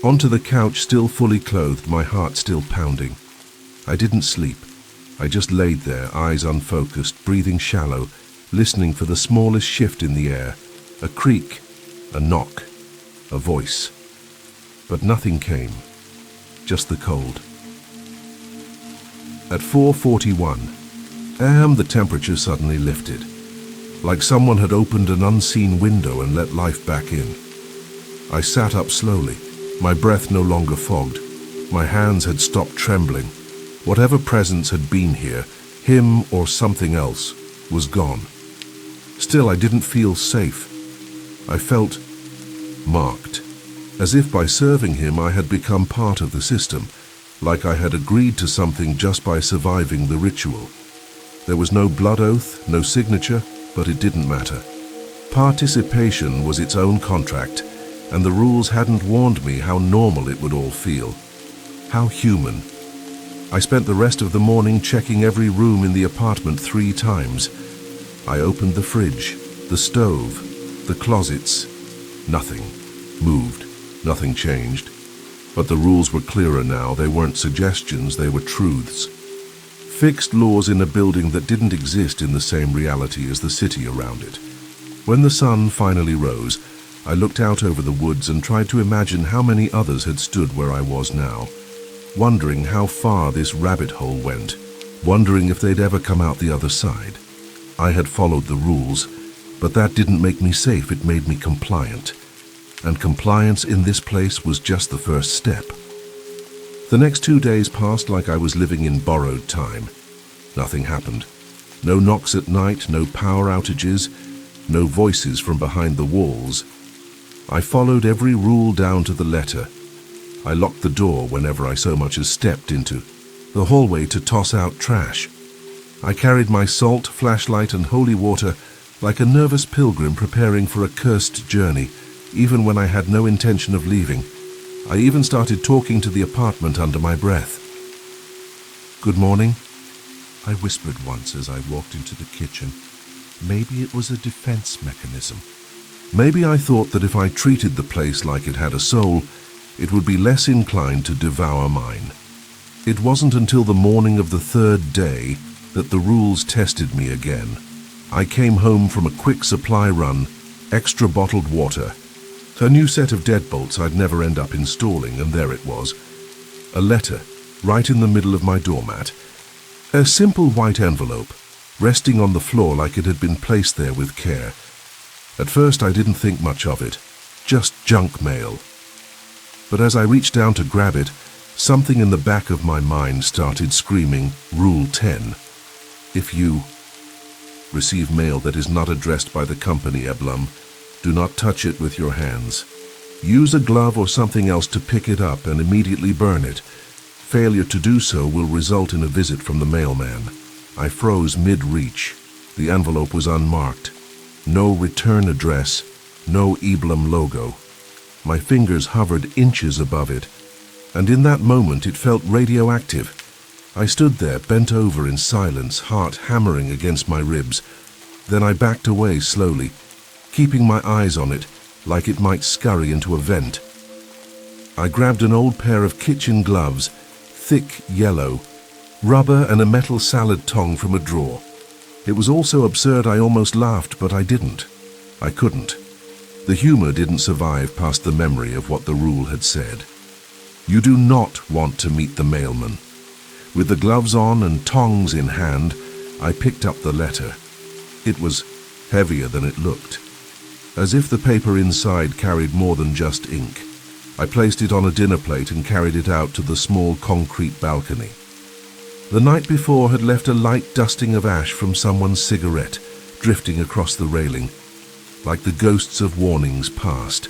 Onto the couch, still fully clothed, my heart still pounding. I didn't sleep. I just laid there, eyes unfocused, breathing shallow, listening for the smallest shift in the air, a creak, a knock, a voice. But nothing came, just the cold. At 4:41 a.m., the temperature suddenly lifted, like someone had opened an unseen window and let life back in. I sat up slowly, my breath no longer fogged. My hands had stopped trembling. Whatever presence had been here, him or something else, was gone. Still, I didn't feel safe. I felt marked, as if by serving him I had become part of the system, like I had agreed to something just by surviving the ritual. There was no blood oath, no signature, but it didn't matter. Participation was its own contract, and the rules hadn't warned me how normal it would all feel. How human. I spent the rest of the morning checking every room in the apartment 3 times. I opened the fridge, the stove, the closets. Nothing moved, nothing changed. But the rules were clearer now. They weren't suggestions, they were truths. Fixed laws in a building that didn't exist in the same reality as the city around it. When the sun finally rose, I looked out over the woods and tried to imagine how many others had stood where I was now, wondering how far this rabbit hole went, wondering if they'd ever come out the other side. I had followed the rules, but that didn't make me safe, it made me compliant. And compliance in this place was just the first step. The next 2 days passed like I was living in borrowed time. Nothing happened. No knocks at night, no power outages, no voices from behind the walls. I followed every rule down to the letter. I locked the door whenever I so much as stepped into the hallway to toss out trash. I carried my salt, flashlight, and holy water like a nervous pilgrim preparing for a cursed journey, even when I had no intention of leaving. I even started talking to the apartment under my breath. "Good morning," I whispered once as I walked into the kitchen. Maybe it was a defense mechanism. Maybe I thought that if I treated the place like it had a soul, it would be less inclined to devour mine. It wasn't until the morning of the third day that the rules tested me again. I came home from a quick supply run, extra bottled water, a new set of deadbolts I'd never end up installing, and there it was. A letter, right in the middle of my doormat. A simple white envelope, resting on the floor like it had been placed there with care. At first I didn't think much of it, just junk mail. But as I reached down to grab it, something in the back of my mind started screaming, Rule 10. If you receive mail that is not addressed by the company, Eblum, do not touch it with your hands. Use a glove or something else to pick it up and immediately burn it. Failure to do so will result in a visit from the mailman. I froze mid-reach. The envelope was unmarked. No return address, no Eblum logo. My fingers hovered inches above it, and in that moment it felt radioactive. I stood there, bent over in silence, heart hammering against my ribs. Then I backed away slowly, keeping my eyes on it, like it might scurry into a vent. I grabbed an old pair of kitchen gloves, thick yellow, rubber and a metal salad tong from a drawer. It was all so absurd I almost laughed, but I didn't. I couldn't. The humor didn't survive past the memory of what the rule had said. You do not want to meet the mailman. With the gloves on and tongs in hand, I picked up the letter. It was heavier than it looked, as if the paper inside carried more than just ink. I placed it on a dinner plate and carried it out to the small concrete balcony. The night before had left a light dusting of ash from someone's cigarette drifting across the railing, like the ghosts of warnings past.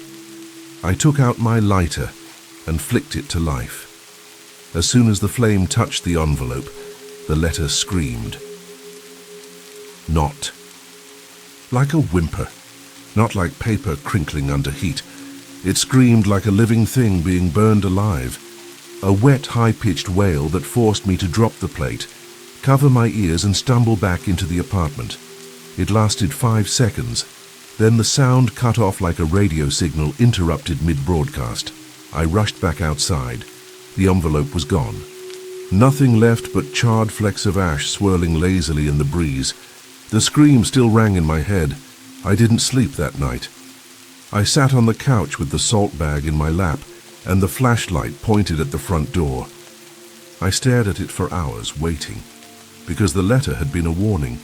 I took out my lighter and flicked it to life. As soon as the flame touched the envelope, the letter screamed. Not. Like a whimper, not like paper crinkling under heat. It screamed like a living thing being burned alive. A wet, high-pitched wail that forced me to drop the plate, cover my ears and stumble back into the apartment. It lasted 5 seconds. Then the sound cut off like a radio signal interrupted mid-broadcast. I rushed back outside. The envelope was gone. Nothing left but charred flecks of ash swirling lazily in the breeze. The scream still rang in my head. I didn't sleep that night. I sat on the couch with the salt bag in my lap and the flashlight pointed at the front door. I stared at it for hours, waiting, because the letter had been a warning,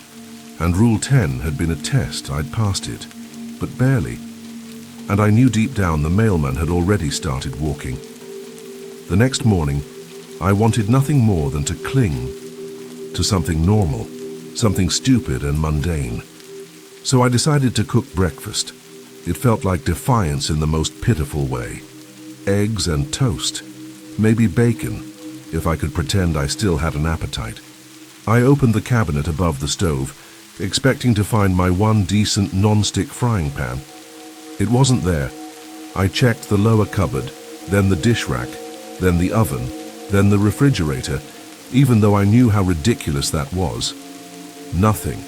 and Rule 10 had been a test. I'd passed it, but barely. And I knew deep down the mailman had already started walking. The next morning, I wanted nothing more than to cling to something normal, something stupid and mundane. So I decided to cook breakfast. It felt like defiance in the most pitiful way. Eggs and toast, maybe bacon, if I could pretend I still had an appetite. I opened the cabinet above the stove, expecting to find my one decent non-stick frying pan. It wasn't there. I checked the lower cupboard, then the dish rack, then the oven, then the refrigerator, even though I knew how ridiculous that was. Nothing.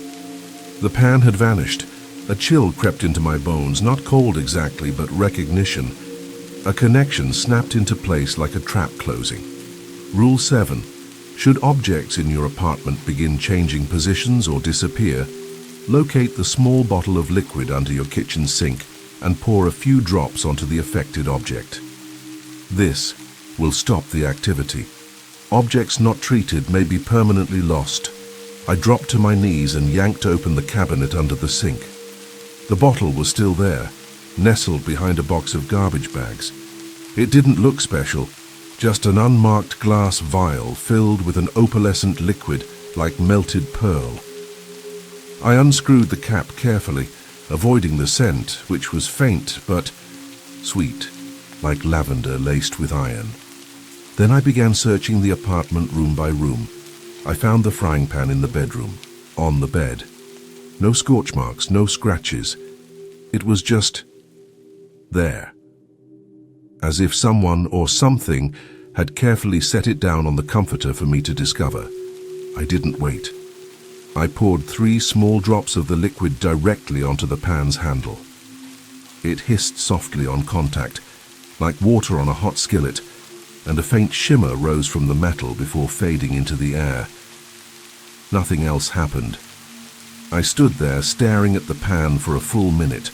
The pan had vanished. A chill crept into my bones, not cold exactly, but recognition. A connection snapped into place like a trap closing. Rule 7. Should objects in your apartment begin changing positions or disappear, locate the small bottle of liquid under your kitchen sink and pour a few drops onto the affected object. This will stop the activity. Objects not treated may be permanently lost. I dropped to my knees and yanked open the cabinet under the sink. The bottle was still there, nestled behind a box of garbage bags. It didn't look special, just an unmarked glass vial filled with an opalescent liquid like melted pearl. I unscrewed the cap carefully, avoiding the scent, which was faint but sweet, like lavender laced with iron. Then I began searching the apartment room by room. I found the frying pan in the bedroom, on the bed. No scorch marks, no scratches. It was just there, as if someone or something had carefully set it down on the comforter for me to discover. I didn't wait. I poured 3 small drops of the liquid directly onto the pan's handle. It hissed softly on contact, like water on a hot skillet, and a faint shimmer rose from the metal before fading into the air. Nothing else happened. I stood there staring at the pan for a full minute,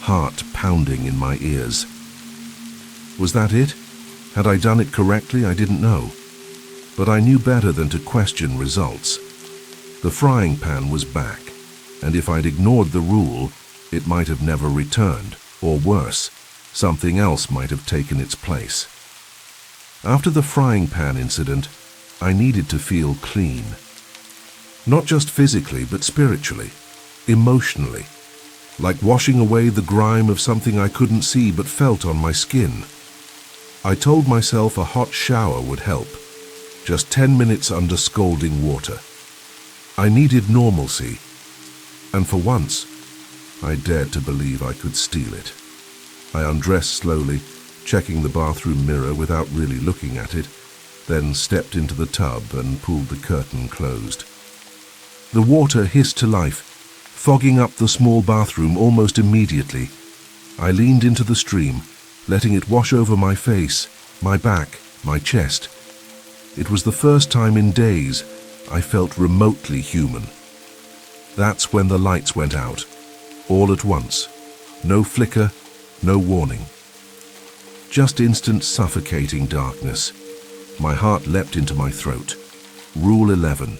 heart pounding in my ears. Was that it? Had I done it correctly? I didn't know. But I knew better than to question results. The frying pan was back, and if I'd ignored the rule, it might have never returned, or worse, something else might have taken its place. After the frying pan incident, I needed to feel clean. Not just physically, but spiritually, emotionally, like washing away the grime of something I couldn't see but felt on my skin. I told myself a hot shower would help, just 10 minutes under scalding water. I needed normalcy, and for once, I dared to believe I could steal it. I undressed slowly, checking the bathroom mirror without really looking at it, then stepped into the tub and pulled the curtain closed. The water hissed to life, fogging up the small bathroom almost immediately. I leaned into the stream, letting it wash over my face, my back, my chest. It was the first time in days I felt remotely human. That's when the lights went out, all at once. No flicker, no warning. Just instant suffocating darkness. My heart leapt into my throat. Rule 11.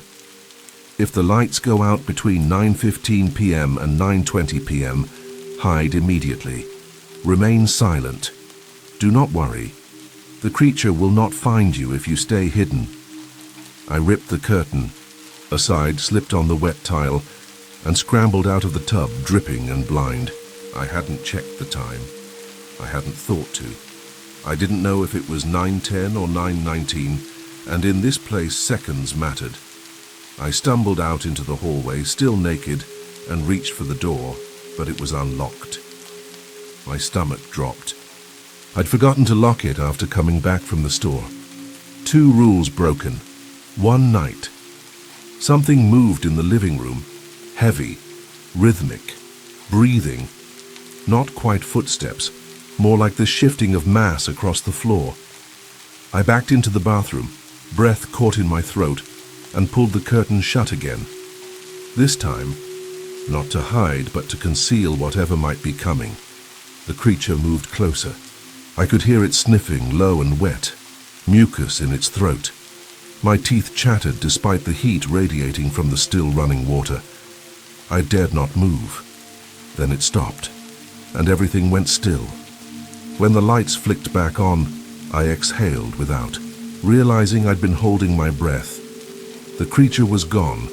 If the lights go out between 9:15 p.m. and 9:20 p.m., hide immediately. Remain silent. Do not worry. The creature will not find you if you stay hidden. I ripped the curtain aside, slipped on the wet tile, and scrambled out of the tub, dripping and blind. I hadn't checked the time. I hadn't thought to. I didn't know if it was 9:10 or 9:19, and in this place seconds mattered. I stumbled out into the hallway, still naked, and reached for the door, but it was unlocked. My stomach dropped. I'd forgotten to lock it after coming back from the store. 2 rules broken. One night. Something moved in the living room, heavy, rhythmic, breathing. Not quite footsteps, more like the shifting of mass across the floor. I backed into the bathroom, breath caught in my throat, and pulled the curtain shut again. This time, not to hide, but to conceal whatever might be coming. The creature moved closer. I could hear it sniffing, low and wet, mucus in its throat. My teeth chattered despite the heat radiating from the still running water. I dared not move. Then it stopped, and everything went still. When the lights flicked back on, I exhaled without, realizing I'd been holding my breath. The creature was gone,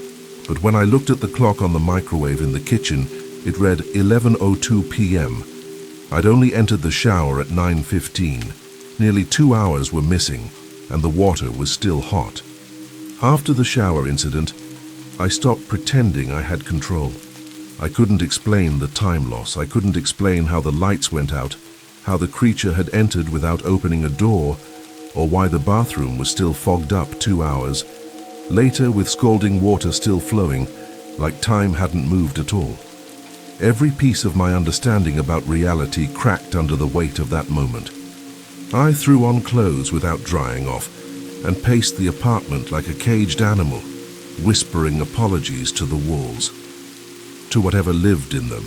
but when I looked at the clock on the microwave in the kitchen, it read 11:02 p.m. I'd only entered the shower at 9:15. Nearly 2 hours were missing, and the water was still hot. After the shower incident, I stopped pretending I had control. I couldn't explain the time loss. I couldn't explain how the lights went out, how the creature had entered without opening a door, or why the bathroom was still fogged up 2 hours later with scalding water still flowing, like time hadn't moved at all. Every piece of my understanding about reality cracked under the weight of that moment. I threw on clothes without drying off and paced the apartment like a caged animal, whispering apologies to the walls, to whatever lived in them.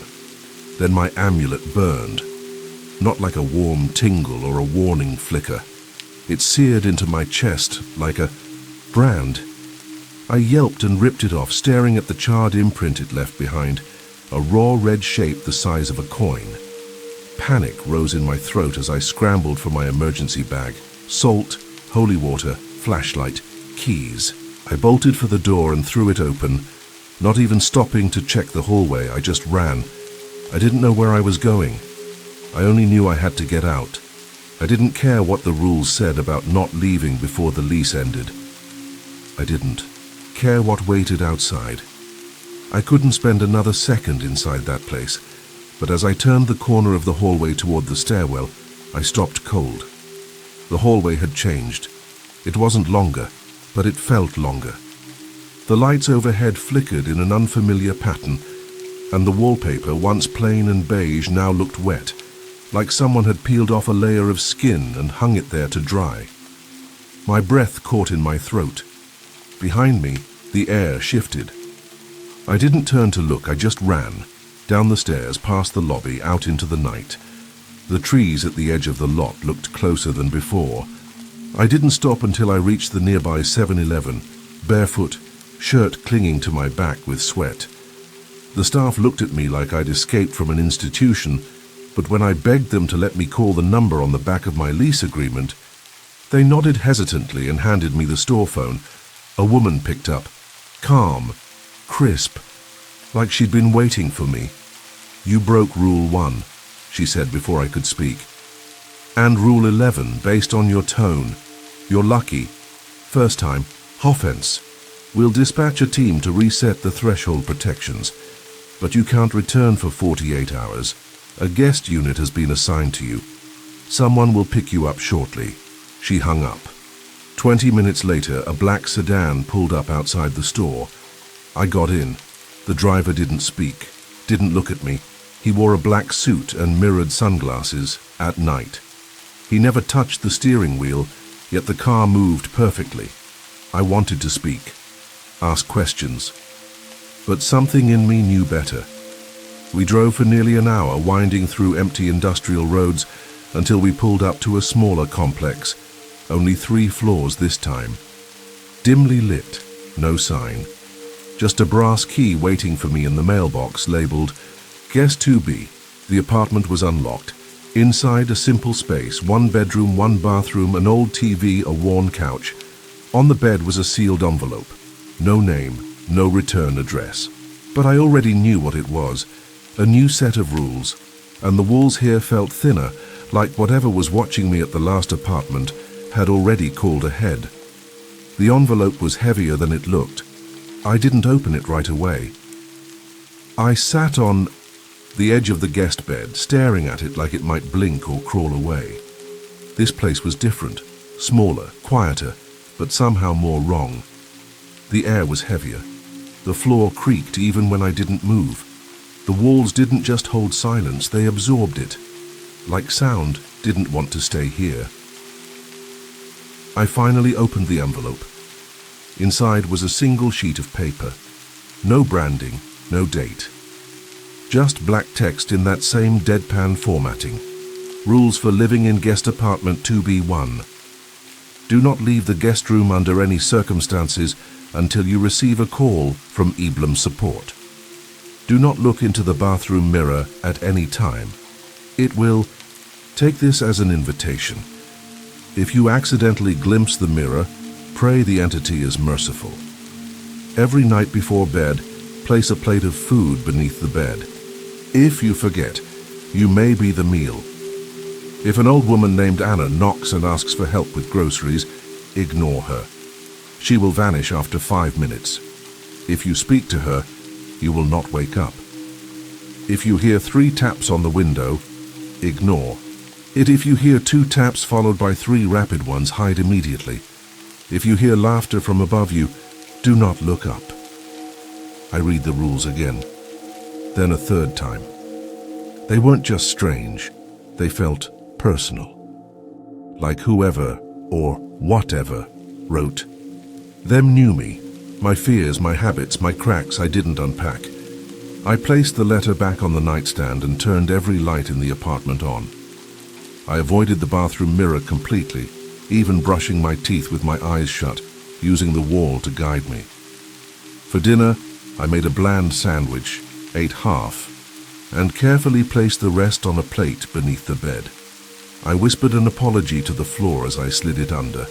Then my amulet burned, not like a warm tingle or a warning flicker. It seared into my chest like a brand. I yelped and ripped it off, staring at the charred imprint it left behind, a raw red shape the size of a coin. Panic rose in my throat as I scrambled for my emergency bag. Salt, holy water, flashlight, keys. I bolted for the door and threw it open, not even stopping to check the hallway. I just ran. I didn't know where I was going. I only knew I had to get out. I didn't care what the rules said about not leaving before the lease ended. I didn't care what waited outside. I couldn't spend another second inside that place, but as I turned the corner of the hallway toward the stairwell, I stopped cold. The hallway had changed. It wasn't longer, but it felt longer. The lights overhead flickered in an unfamiliar pattern, and the wallpaper, once plain and beige, now looked wet, like someone had peeled off a layer of skin and hung it there to dry. My breath caught in my throat. Behind me, the air shifted. I didn't turn to look, I just ran, down the stairs, past the lobby, out into the night. The trees at the edge of the lot looked closer than before. I didn't stop until I reached the nearby 7-Eleven, barefoot, shirt clinging to my back with sweat. The staff looked at me like I'd escaped from an institution, but when I begged them to let me call the number on the back of my lease agreement, they nodded hesitantly and handed me the store phone. A woman picked up, calm, crisp, like she'd been waiting for me. "You broke Rule 1, she said before I could speak. "And Rule 11, based on your tone. You're lucky. First time, offense. We'll dispatch a team to reset the threshold protections, but you can't return for 48 hours. A guest unit has been assigned to you. Someone will pick you up shortly." She hung up. 20 minutes later, a black sedan pulled up outside the store. I got in. The driver didn't speak, didn't look at me. He wore a black suit and mirrored sunglasses at night. He never touched the steering wheel, yet the car moved perfectly. I wanted to speak, ask questions, but something in me knew better. We drove for nearly an hour, winding through empty industrial roads until we pulled up to a smaller complex, only 3 floors this time. Dimly lit, no sign. Just a brass key waiting for me in the mailbox labeled Guest 2B. The apartment was unlocked. Inside, a simple space, 1 bedroom, 1 bathroom, an old TV, a worn couch. On the bed was a sealed envelope. No name, no return address. But I already knew what it was. A new set of rules. And the walls here felt thinner, like whatever was watching me at the last apartment had already called ahead. The envelope was heavier than it looked. I didn't open it right away. I sat on the edge of the guest bed, staring at it like it might blink or crawl away. This place was different, smaller, quieter, but somehow more wrong. The air was heavier. The floor creaked even when I didn't move. The walls didn't just hold silence, they absorbed it. Like sound didn't want to stay here. I finally opened the envelope. Inside was a single sheet of paper. No branding, no date. Just black text in that same deadpan formatting. Rules for living in guest apartment 2B1. Do not leave the guest room under any circumstances until you receive a call from Eblum support. Do not look into the bathroom mirror at any time. It will take this as an invitation. If you accidentally glimpse the mirror, pray the entity is merciful. Every night before bed, place a plate of food beneath the bed. If you forget, you may be the meal. If an old woman named Anna knocks and asks for help with groceries, ignore her. She will vanish after 5 minutes. If you speak to her, you will not wake up. If you hear 3 taps on the window, ignore it. If you hear 2 taps followed by 3 rapid ones, hide immediately. If you hear laughter from above you, do not look up. I read the rules again, then a 3rd time. They weren't just strange, they felt personal. Like whoever, or whatever, wrote them knew me, my fears, my habits, my cracks I didn't unpack. I placed the letter back on the nightstand and turned every light in the apartment on. I avoided the bathroom mirror completely, even brushing my teeth with my eyes shut, using the wall to guide me. For dinner, I made a bland sandwich, ate half, and carefully placed the rest on a plate beneath the bed. I whispered an apology to the floor as I slid it under.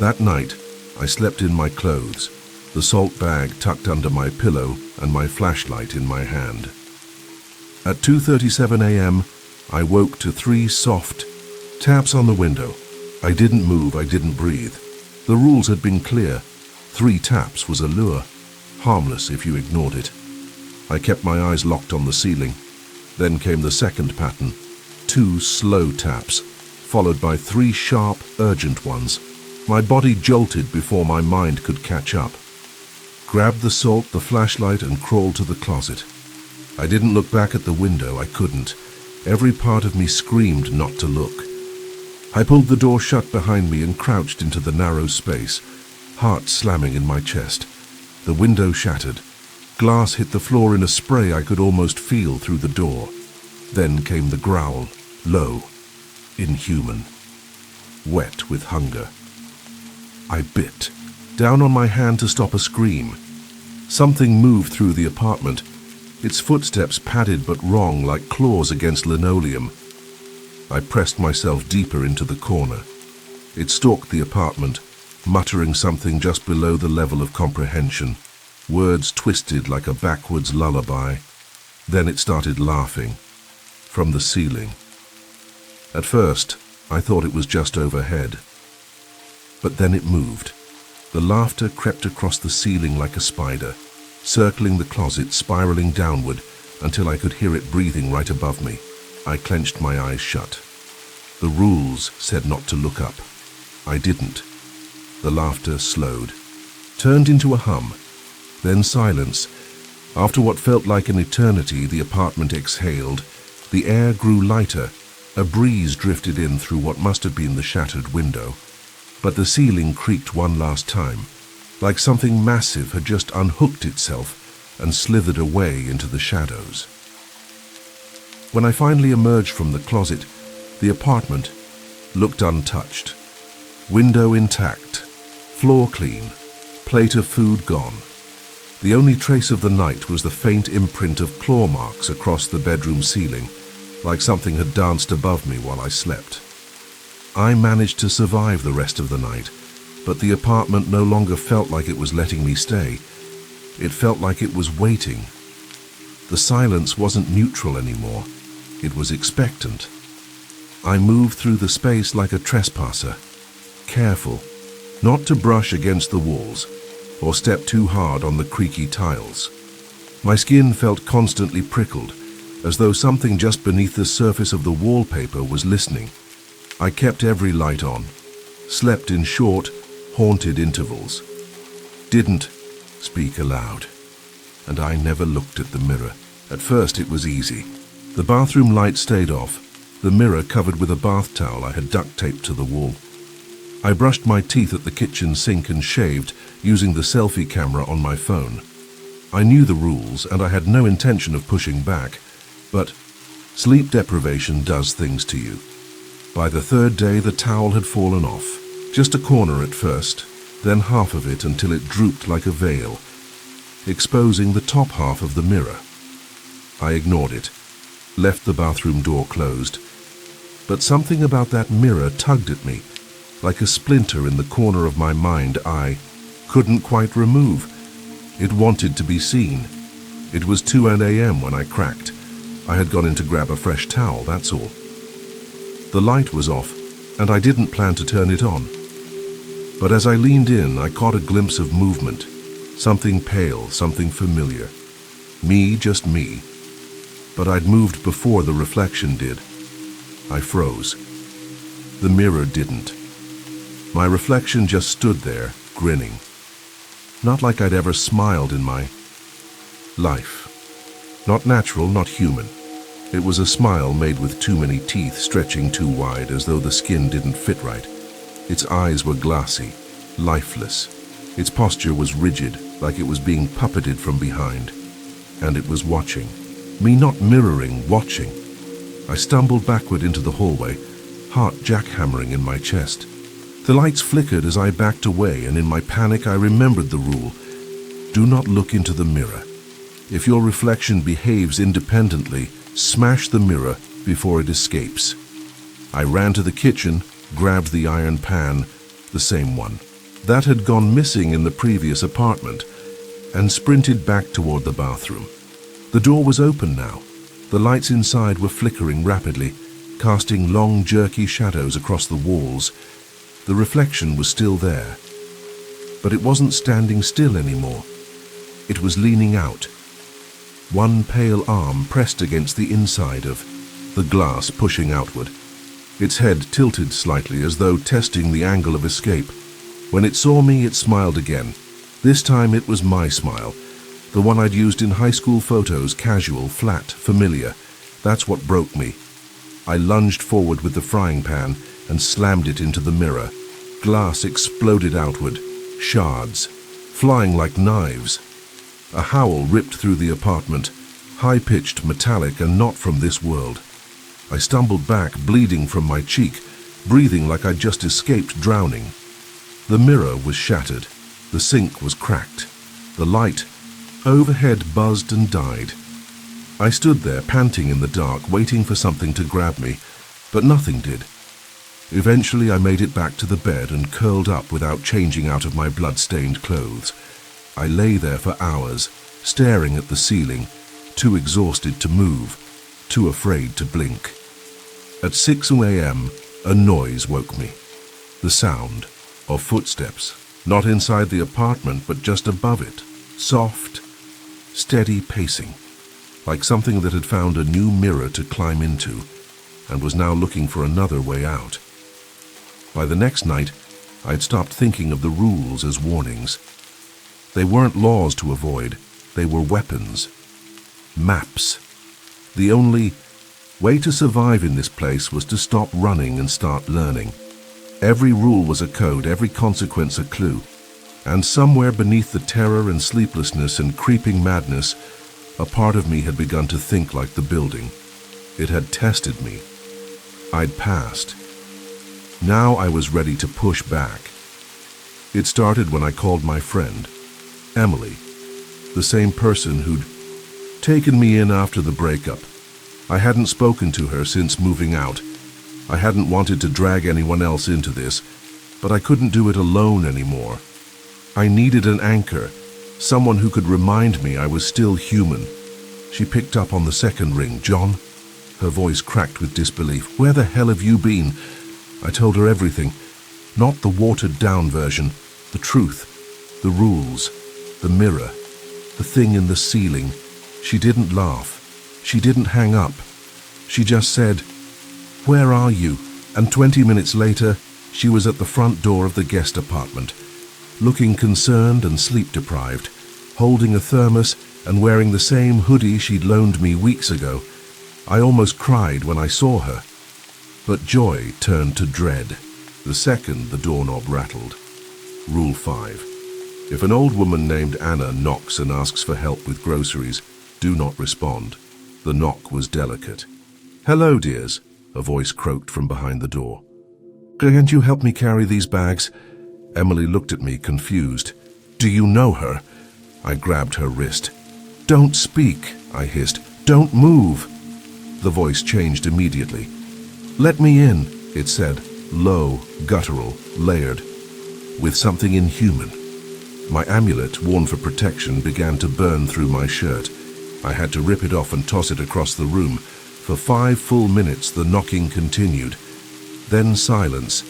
That night, I slept in my clothes, the salt bag tucked under my pillow and my flashlight in my hand. At 2:37 a.m., I woke to 3 soft taps on the window. I didn't move, I didn't breathe. The rules had been clear. 3 taps was a lure, harmless if you ignored it. I kept my eyes locked on the ceiling. Then came the second pattern, 2 slow taps, followed by 3 sharp, urgent ones. My body jolted before my mind could catch up. grabbed the salt, the flashlight, and crawled to the closet. I didn't look back at the window. I couldn't. Every part of me screamed not to look. I pulled the door shut behind me and crouched into the narrow space, heart slamming in my chest. The window shattered. Glass hit the floor in a spray I could almost feel through the door. Then came the growl, low, inhuman, wet with hunger. I bit down on my hand to stop a scream. Something moved through the apartment, its footsteps padded but wrong like claws against linoleum. I pressed myself deeper into the corner. It stalked the apartment, muttering something just below the level of comprehension, words twisted like a backwards lullaby. Then it started laughing, from the ceiling. At first, I thought it was just overhead. But then it moved. The laughter crept across the ceiling like a spider, circling the closet, spiraling downward until I could hear it breathing right above me. I clenched my eyes shut. The rules said not to look up. I didn't. The laughter slowed, turned into a hum, then silence. After what felt like an eternity, the apartment exhaled. The air grew lighter. A breeze drifted in through what must have been the shattered window. But the ceiling creaked one last time, like something massive had just unhooked itself and slithered away into the shadows. When I finally emerged from the closet, the apartment looked untouched. Window intact, floor clean, plate of food gone. The only trace of the night was the faint imprint of claw marks across the bedroom ceiling, like something had danced above me while I slept. I managed to survive the rest of the night, but the apartment no longer felt like it was letting me stay. It felt like it was waiting. The silence wasn't neutral anymore. It was expectant. I moved through the space like a trespasser, careful, not to brush against the walls or step too hard on the creaky tiles. My skin felt constantly prickled, as though something just beneath the surface of the wallpaper was listening. I kept every light on, slept in short, haunted intervals, didn't speak aloud, and I never looked at the mirror. At first it was easy. The bathroom light stayed off, the mirror covered with a bath towel I had duct taped to the wall. I brushed my teeth at the kitchen sink and shaved, using the selfie camera on my phone. I knew the rules and I had no intention of pushing back, but sleep deprivation does things to you. By the third day, the towel had fallen off. Just a corner at first, then half of it until it drooped like a veil, exposing the top half of the mirror. I ignored it, left the bathroom door closed, but something about that mirror tugged at me, like a splinter in the corner of my mind I couldn't quite remove. It wanted to be seen. It was 2 a.m. when I cracked. I had gone in to grab a fresh towel, that's all. The light was off, and I didn't plan to turn it on. But as I leaned in, I caught a glimpse of movement, something pale, something familiar. Me, just me. But I'd moved before the reflection did. I froze. The mirror didn't. My reflection just stood there, grinning. Not like I'd ever smiled in my life. Not natural, not human. It was a smile made with too many teeth stretching too wide, as though the skin didn't fit right. Its eyes were glassy, lifeless. Its posture was rigid, like it was being puppeted from behind. And it was watching. Me not mirroring, watching. I stumbled backward into the hallway, heart jackhammering in my chest. The lights flickered as I backed away, and in my panic I remembered the rule. Do not look into the mirror. If your reflection behaves independently, smash the mirror before it escapes. I ran to the kitchen, grabbed the iron pan, the same one. That had gone missing in the previous apartment, and sprinted back toward the bathroom. The door was open now. The lights inside were flickering rapidly, casting long, jerky shadows across the walls. The reflection was still there, but it wasn't standing still anymore. It was leaning out. One pale arm pressed against the inside of the glass, pushing outward. Its head tilted slightly as though testing the angle of escape. When it saw me, it smiled again, This time it was my smile, the one I'd used in high school photos, casual, flat, familiar. That's what broke me. I lunged forward with the frying pan and slammed it into the mirror. Glass exploded outward, shards, flying like knives. A howl ripped through the apartment, high-pitched, metallic, and not from this world. I stumbled back, bleeding from my cheek, breathing like I'd just escaped drowning. The mirror was shattered. The sink was cracked. The light overhead buzzed and died. I stood there, panting in the dark, waiting for something to grab me, but nothing did. Eventually, I made it back to the bed and curled up without changing out of my blood-stained clothes. I lay there for hours, staring at the ceiling, too exhausted to move, too afraid to blink. At 6 a.m., a noise woke me. The sound of footsteps, not inside the apartment, but just above it. Soft, steady pacing, like something that had found a new mirror to climb into and was now looking for another way out. By the next night, I'd stopped thinking of the rules as warnings. They weren't laws to avoid, they were weapons. Maps. The only way to survive in this place was to stop running and start learning. Every rule was a code, every consequence a clue. And somewhere beneath the terror and sleeplessness and creeping madness, a part of me had begun to think like the building. It had tested me. I'd passed. Now I was ready to push back. It started when I called my friend, Emily, the same person who'd taken me in after the breakup. I hadn't spoken to her since moving out. I hadn't wanted to drag anyone else into this, but I couldn't do it alone anymore. I needed an anchor, someone who could remind me I was still human. She picked up on the second ring. "John?" Her voice cracked with disbelief. "Where the hell have you been?" I told her everything. Not the watered-down version. The truth. The rules. The mirror. The thing in the ceiling. She didn't laugh. She didn't hang up. She just said, "Where are you?" And 20 minutes later, she was at the front door of the guest apartment, looking concerned and sleep-deprived, holding a thermos and wearing the same hoodie she'd loaned me weeks ago. I almost cried when I saw her. But joy turned to dread the second the doorknob rattled. Rule 5. If an old woman named Anna knocks and asks for help with groceries, do not respond. The knock was delicate. "Hello, dears," a voice croaked from behind the door. "Can't you help me carry these bags?" Emily looked at me, confused. "Do you know her?" I grabbed her wrist. "Don't speak," I hissed. "Don't move." The voice changed immediately. "Let me in," it said, low, guttural, layered, with something inhuman. My amulet, worn for protection, began to burn through my shirt. I had to rip it off and toss it across the room. For 5 full minutes the knocking continued. Then silence.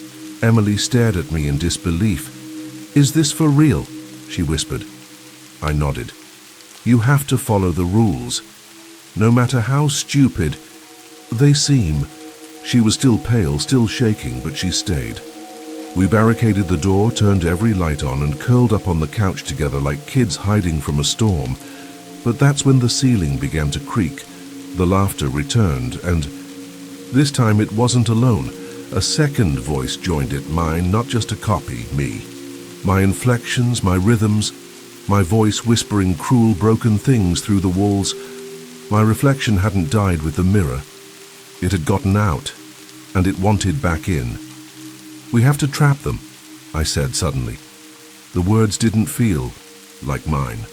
Emily stared at me in disbelief. "Is this for real?" she whispered. I nodded. "You have to follow the rules, no matter how stupid they seem." She was still pale, still shaking, but she stayed. We barricaded the door, turned every light on, and curled up on the couch together like kids hiding from a storm. But that's when the ceiling began to creak. The laughter returned, and this time it wasn't alone. A second voice joined it, mine, not just a copy, me. My inflections, my rhythms, my voice whispering cruel, broken things through the walls. My reflection hadn't died with the mirror. It had gotten out, and it wanted back in. "We have to trap them," I said suddenly. The words didn't feel like mine.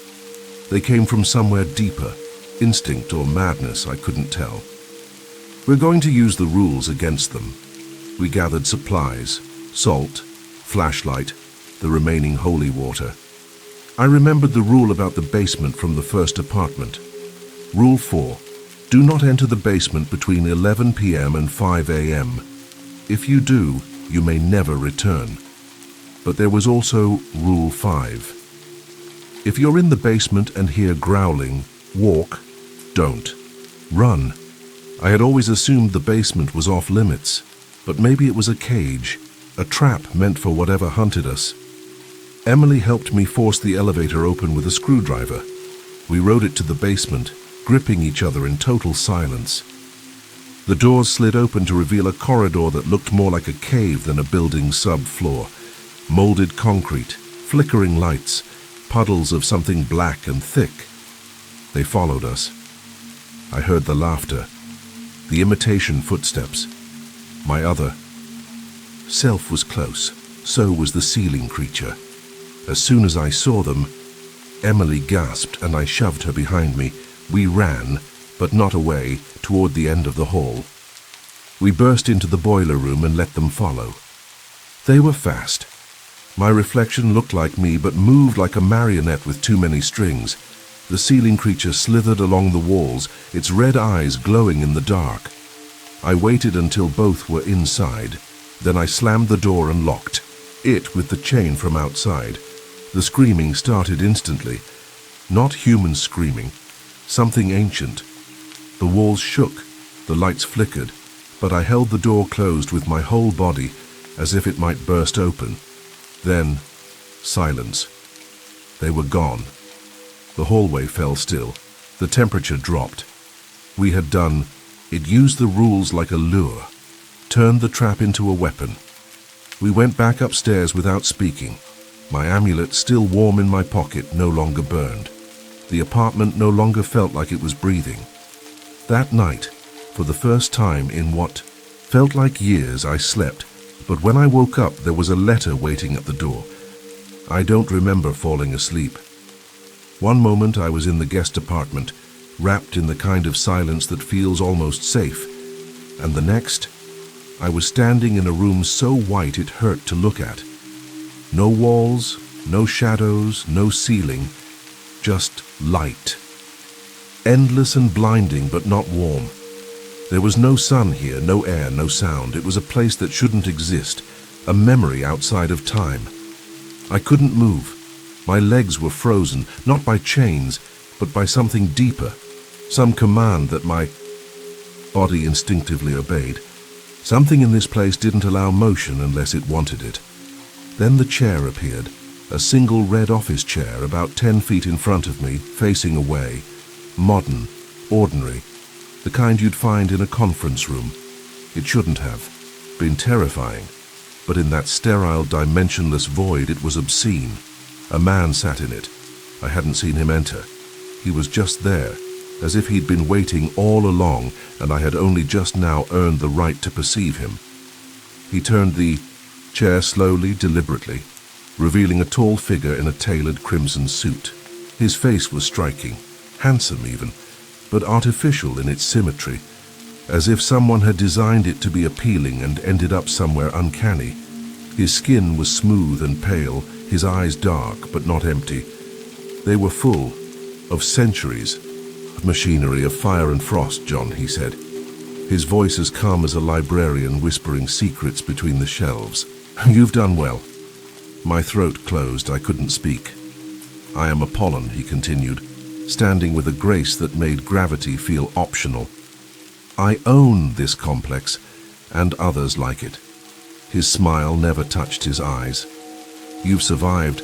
They came from somewhere deeper, instinct or madness, I couldn't tell. "We're going to use the rules against them." We gathered supplies, salt, flashlight, the remaining holy water. I remembered the rule about the basement from the first apartment. Rule 4. Do not enter the basement between 11 p.m. and 5 a.m. If you do, you may never return. But there was also Rule 5. If you're in the basement and hear growling, walk, don't. Run. I had always assumed the basement was off limits, but maybe it was a cage, a trap meant for whatever hunted us. Emily helped me force the elevator open with a screwdriver. We rode it to the basement, gripping each other in total silence. The doors slid open to reveal a corridor that looked more like a cave than a building's subfloor. Molded concrete, flickering lights, puddles of something black and thick. They followed us. I heard the laughter, the imitation footsteps. My other self was close. So was the ceiling creature. As soon as I saw them, Emily gasped and I shoved her behind me. We ran, but not away, toward the end of the hall. We burst into the boiler room and let them follow. They were fast. My reflection looked like me, but moved like a marionette with too many strings. The ceiling creature slithered along the walls, its red eyes glowing in the dark. I waited until both were inside. Then I slammed the door and locked it with the chain from outside. The screaming started instantly. Not human screaming, something ancient. The walls shook, the lights flickered, but I held the door closed with my whole body, as if it might burst open. Then, silence. They were gone. The hallway fell still. The temperature dropped. We had done. It used the rules like a lure, turned the trap into a weapon. We went back upstairs without speaking. My amulet, still warm in my pocket, no longer burned. The apartment no longer felt like it was breathing. That night, for the first time in what felt like years, I slept, but when I woke up there was a letter waiting at the door. I don't remember falling asleep. One moment I was in the guest apartment, wrapped in the kind of silence that feels almost safe, and the next, I was standing in a room so white it hurt to look at. No walls, no shadows, no ceiling, just light. Endless and blinding, but not warm. There was no sun here, no air, no sound. It was a place that shouldn't exist, a memory outside of time. I couldn't move. My legs were frozen, not by chains, but by something deeper, some command that my body instinctively obeyed. Something in this place didn't allow motion unless it wanted it. Then the chair appeared, a single red office chair about 10 feet in front of me, facing away. Modern, ordinary, the kind you'd find in a conference room. It shouldn't have been terrifying, but in that sterile, dimensionless void it was obscene. A man sat in it. I hadn't seen him enter. He was just there, as if he'd been waiting all along and I had only just now earned the right to perceive him. He turned the chair slowly, deliberately, revealing a tall figure in a tailored crimson suit. His face was striking, handsome even, but artificial in its symmetry, as if someone had designed it to be appealing and ended up somewhere uncanny. His skin was smooth and pale, his eyes dark but not empty. They were full of centuries of machinery, of fire and frost, John, he said, his voice as calm as a librarian whispering secrets between the shelves. You've done well. My throat closed, I couldn't speak. I am Apollon, he continued, standing with a grace that made gravity feel optional. I own this complex, and others like it. His smile never touched his eyes. You've survived.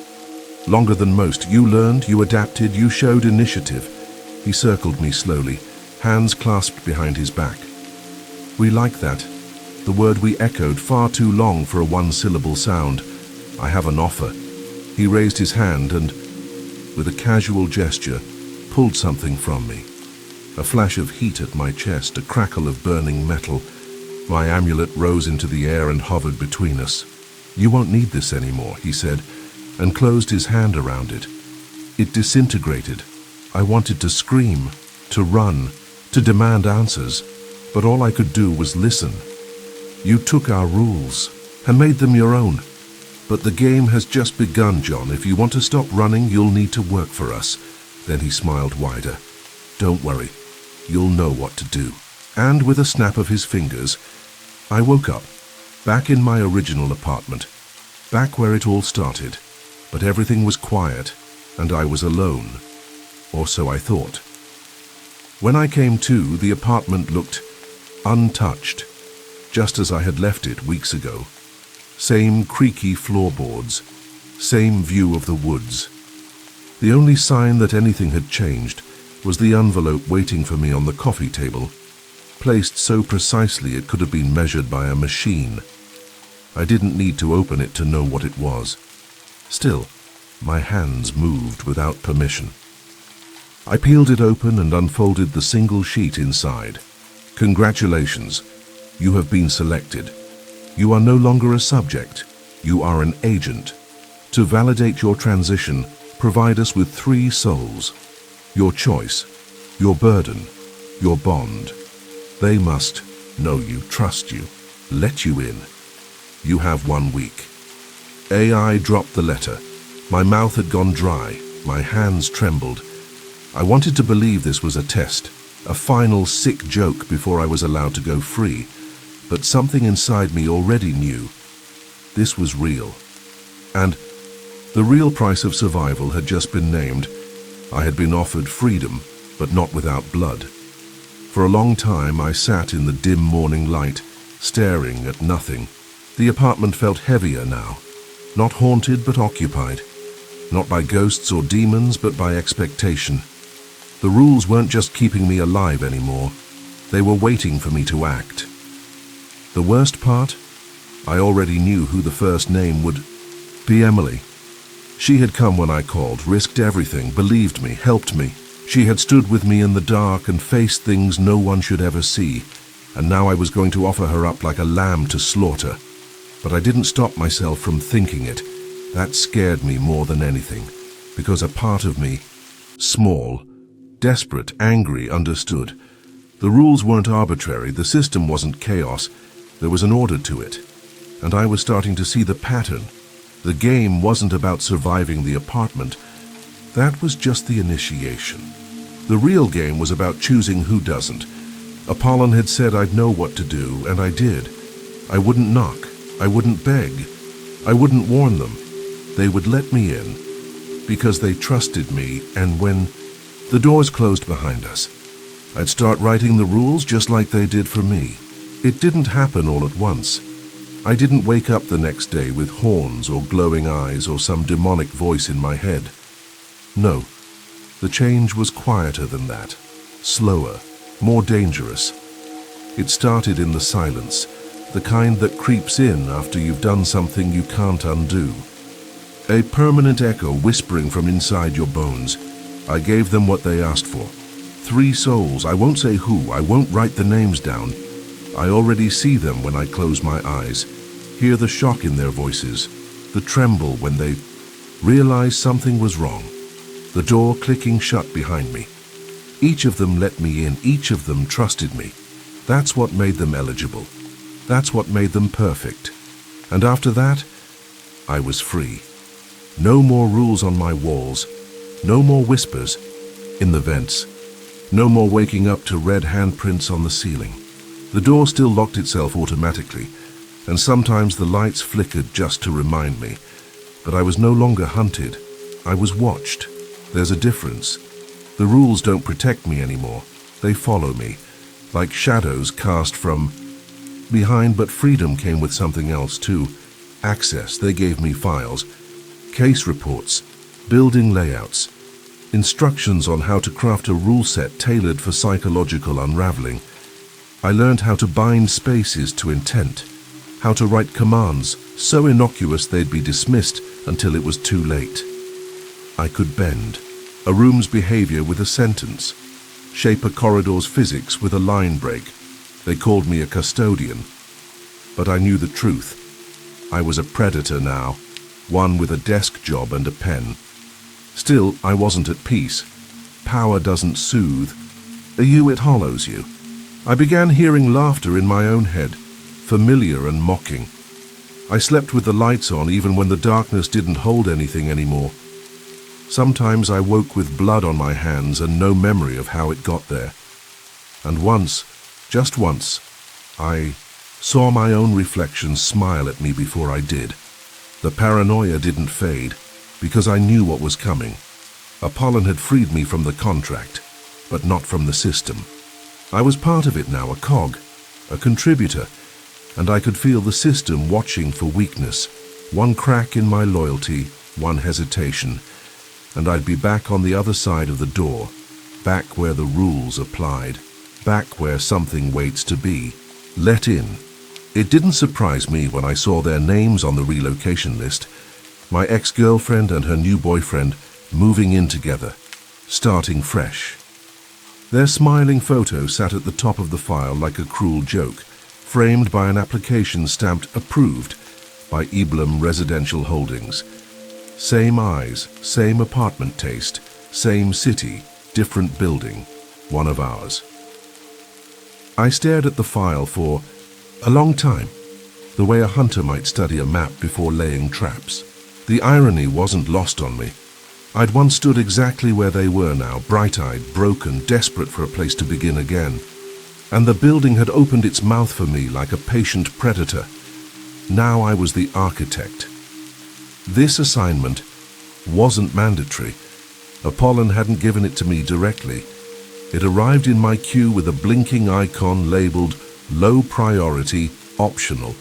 Longer than most. You learned, you adapted, you showed initiative. He circled me slowly, hands clasped behind his back. We like that. The word we echoed far too long for a one-syllable sound. I have an offer. He raised his hand and, with a casual gesture, pulled something from me. A flash of heat at my chest, a crackle of burning metal. My amulet rose into the air and hovered between us. You won't need this anymore, he said, and closed his hand around it. It disintegrated. I wanted to scream, to run, to demand answers, but all I could do was listen. You took our rules and made them your own. But the game has just begun, John. If you want to stop running, you'll need to work for us. Then he smiled wider. Don't worry. You'll know what to do. And with a snap of his fingers, I woke up, back in my original apartment, back where it all started. But everything was quiet, and I was alone. Or so I thought. When I came to, the apartment looked untouched, just as I had left it weeks ago. Same creaky floorboards, Same view of the woods. The only sign that anything had changed was the envelope waiting for me on the coffee table, placed so precisely it could have been measured by a machine. I didn't need to open it to know what it was. Still, my hands moved without permission. I peeled it open and unfolded the single sheet inside. Congratulations, you have been selected. You are no longer a subject, you are an agent. To validate your transition, provide us with 3 souls. Your choice, your burden, your bond. They must know you, trust you, let you in. You have 1 week. AI dropped the letter. My mouth had gone dry, my hands trembled. I wanted to believe this was a test, a final sick joke before I was allowed to go free, but something inside me already knew this was real. And the real price of survival had just been named. I had been offered freedom, but not without blood. For a long time I sat in the dim morning light, staring at nothing. The apartment felt heavier now, not haunted but occupied, not by ghosts or demons but by expectation. The rules weren't just keeping me alive anymore, they were waiting for me to act. The worst part? I already knew who the first name would be. Emily. She had come when I called, risked everything, believed me, helped me. She had stood with me in the dark and faced things no one should ever see, and now I was going to offer her up like a lamb to slaughter. But I didn't stop myself from thinking it. That scared me more than anything, because a part of me, small, desperate, angry, understood. The rules weren't arbitrary, the system wasn't chaos, there was an order to it. And I was starting to see the pattern. The game wasn't about surviving the apartment. That was just the initiation. The real game was about choosing who doesn't. Apollon had said I'd know what to do, and I did. I wouldn't knock. I wouldn't beg. I wouldn't warn them. They would let me in, because they trusted me, and when the doors closed behind us, I'd start writing the rules just like they did for me. It didn't happen all at once. I didn't wake up the next day with horns or glowing eyes or some demonic voice in my head. No, the change was quieter than that, slower, more dangerous. It started in the silence, the kind that creeps in after you've done something you can't undo. A permanent echo whispering from inside your bones. I gave them what they asked for. 3 souls, I won't say who, I won't write the names down. I already see them when I close my eyes, hear the shock in their voices, the tremble when they realize something was wrong, the door clicking shut behind me. Each of them let me in, each of them trusted me. That's what made them eligible. That's what made them perfect. And after that, I was free. No more rules on my walls, no more whispers in the vents, no more waking up to red handprints on the ceiling. The door still locked itself automatically, and sometimes the lights flickered just to remind me. But I was no longer hunted. I was watched. There's a difference. The rules don't protect me anymore. They follow me, like shadows cast from behind, but freedom came with something else too. Access. They gave me files, case reports, building layouts, instructions on how to craft a rule set tailored for psychological unraveling. I learned how to bind spaces to intent, how to write commands so innocuous they'd be dismissed until it was too late. I could bend a room's behavior with a sentence, shape a corridor's physics with a line break. They called me a custodian, but I knew the truth. I was a predator now, one with a desk job and a pen. Still, I wasn't at peace. Power doesn't soothe. It hollows you. I began hearing laughter in my own head, familiar and mocking. I slept with the lights on even when the darkness didn't hold anything anymore. Sometimes I woke with blood on my hands and no memory of how it got there. And once, just once, I saw my own reflection smile at me before I did. The paranoia didn't fade, because I knew what was coming. Apollon had freed me from the contract, but not from the system. I was part of it now, a cog, a contributor, and I could feel the system watching for weakness. One crack in my loyalty, one hesitation, and I'd be back on the other side of the door, back where the rules applied, back where something waits to be let in. It didn't surprise me when I saw their names on the relocation list. My ex-girlfriend and her new boyfriend moving in together, starting fresh. Their smiling photo sat at the top of the file like a cruel joke, framed by an application stamped approved by Eblum Residential Holdings. Same eyes, same apartment taste, same city, different building, one of ours. I stared at the file for a long time, the way a hunter might study a map before laying traps. The irony wasn't lost on me. I'd once stood exactly where they were now, bright-eyed, broken, desperate for a place to begin again. And the building had opened its mouth for me like a patient predator. Now I was the architect. This assignment wasn't mandatory. Apollon hadn't given it to me directly. It arrived in my queue with a blinking icon labeled low priority, optional.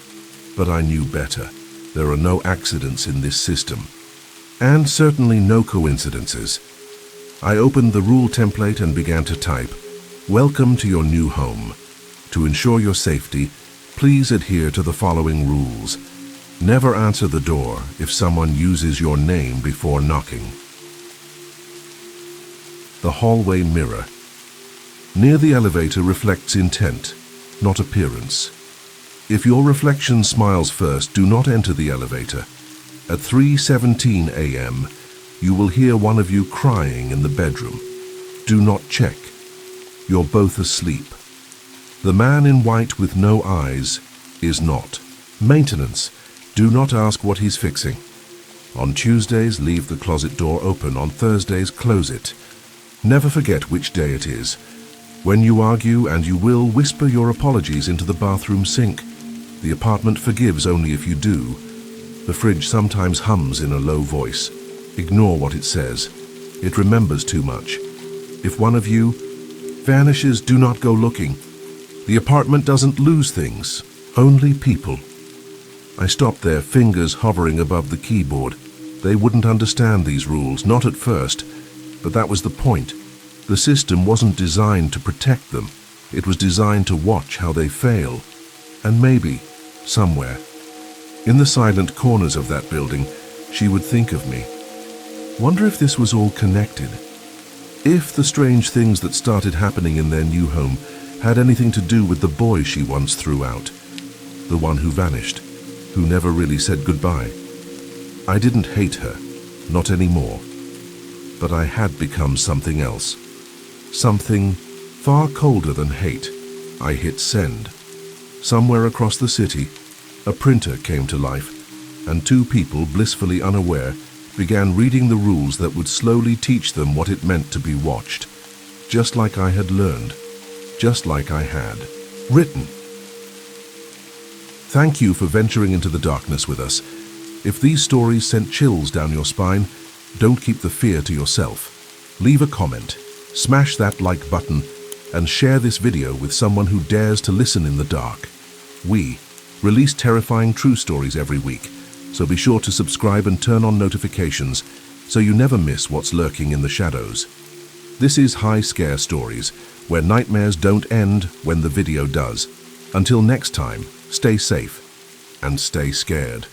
But I knew better. There are no accidents in this system. And certainly no coincidences. I opened the rule template and began to type, "Welcome to your new home. To ensure your safety, please adhere to the following rules. Never answer the door if someone uses your name before knocking." The hallway mirror. Near the elevator reflects intent, not appearance. If your reflection smiles first, do not enter the elevator. At 3:17 a.m., you will hear one of you crying in the bedroom. Do not check. You're both asleep. The man in white with no eyes is not. Maintenance. Do not ask what he's fixing. On Tuesdays, leave the closet door open. On Thursdays, close it. Never forget which day it is. When you argue, and you will, whisper your apologies into the bathroom sink. The apartment forgives only if you do. The fridge sometimes hums in a low voice. Ignore what it says. It remembers too much. If one of you vanishes, do not go looking. The apartment doesn't lose things, only people. I stopped there, fingers hovering above the keyboard. They wouldn't understand these rules, not at first, but that was the point. The system wasn't designed to protect them. It was designed to watch how they fail. And maybe, somewhere, in the silent corners of that building, she would think of me. Wonder if this was all connected. If the strange things that started happening in their new home had anything to do with the boy she once threw out. The one who vanished, who never really said goodbye. I didn't hate her, not anymore. But I had become something else. Something far colder than hate. I hit send. Somewhere across the city, a printer came to life, and two people, blissfully unaware, began reading the rules that would slowly teach them what it meant to be watched. Just like I had learned. Just like I had written. Thank you for venturing into the darkness with us. If these stories sent chills down your spine, don't keep the fear to yourself. Leave a comment, smash that like button, and share this video with someone who dares to listen in the dark. We release terrifying true stories every week, so be sure to subscribe and turn on notifications so you never miss what's lurking in the shadows. This is High Scare Stories, where nightmares don't end when the video does. Until next time, stay safe and stay scared.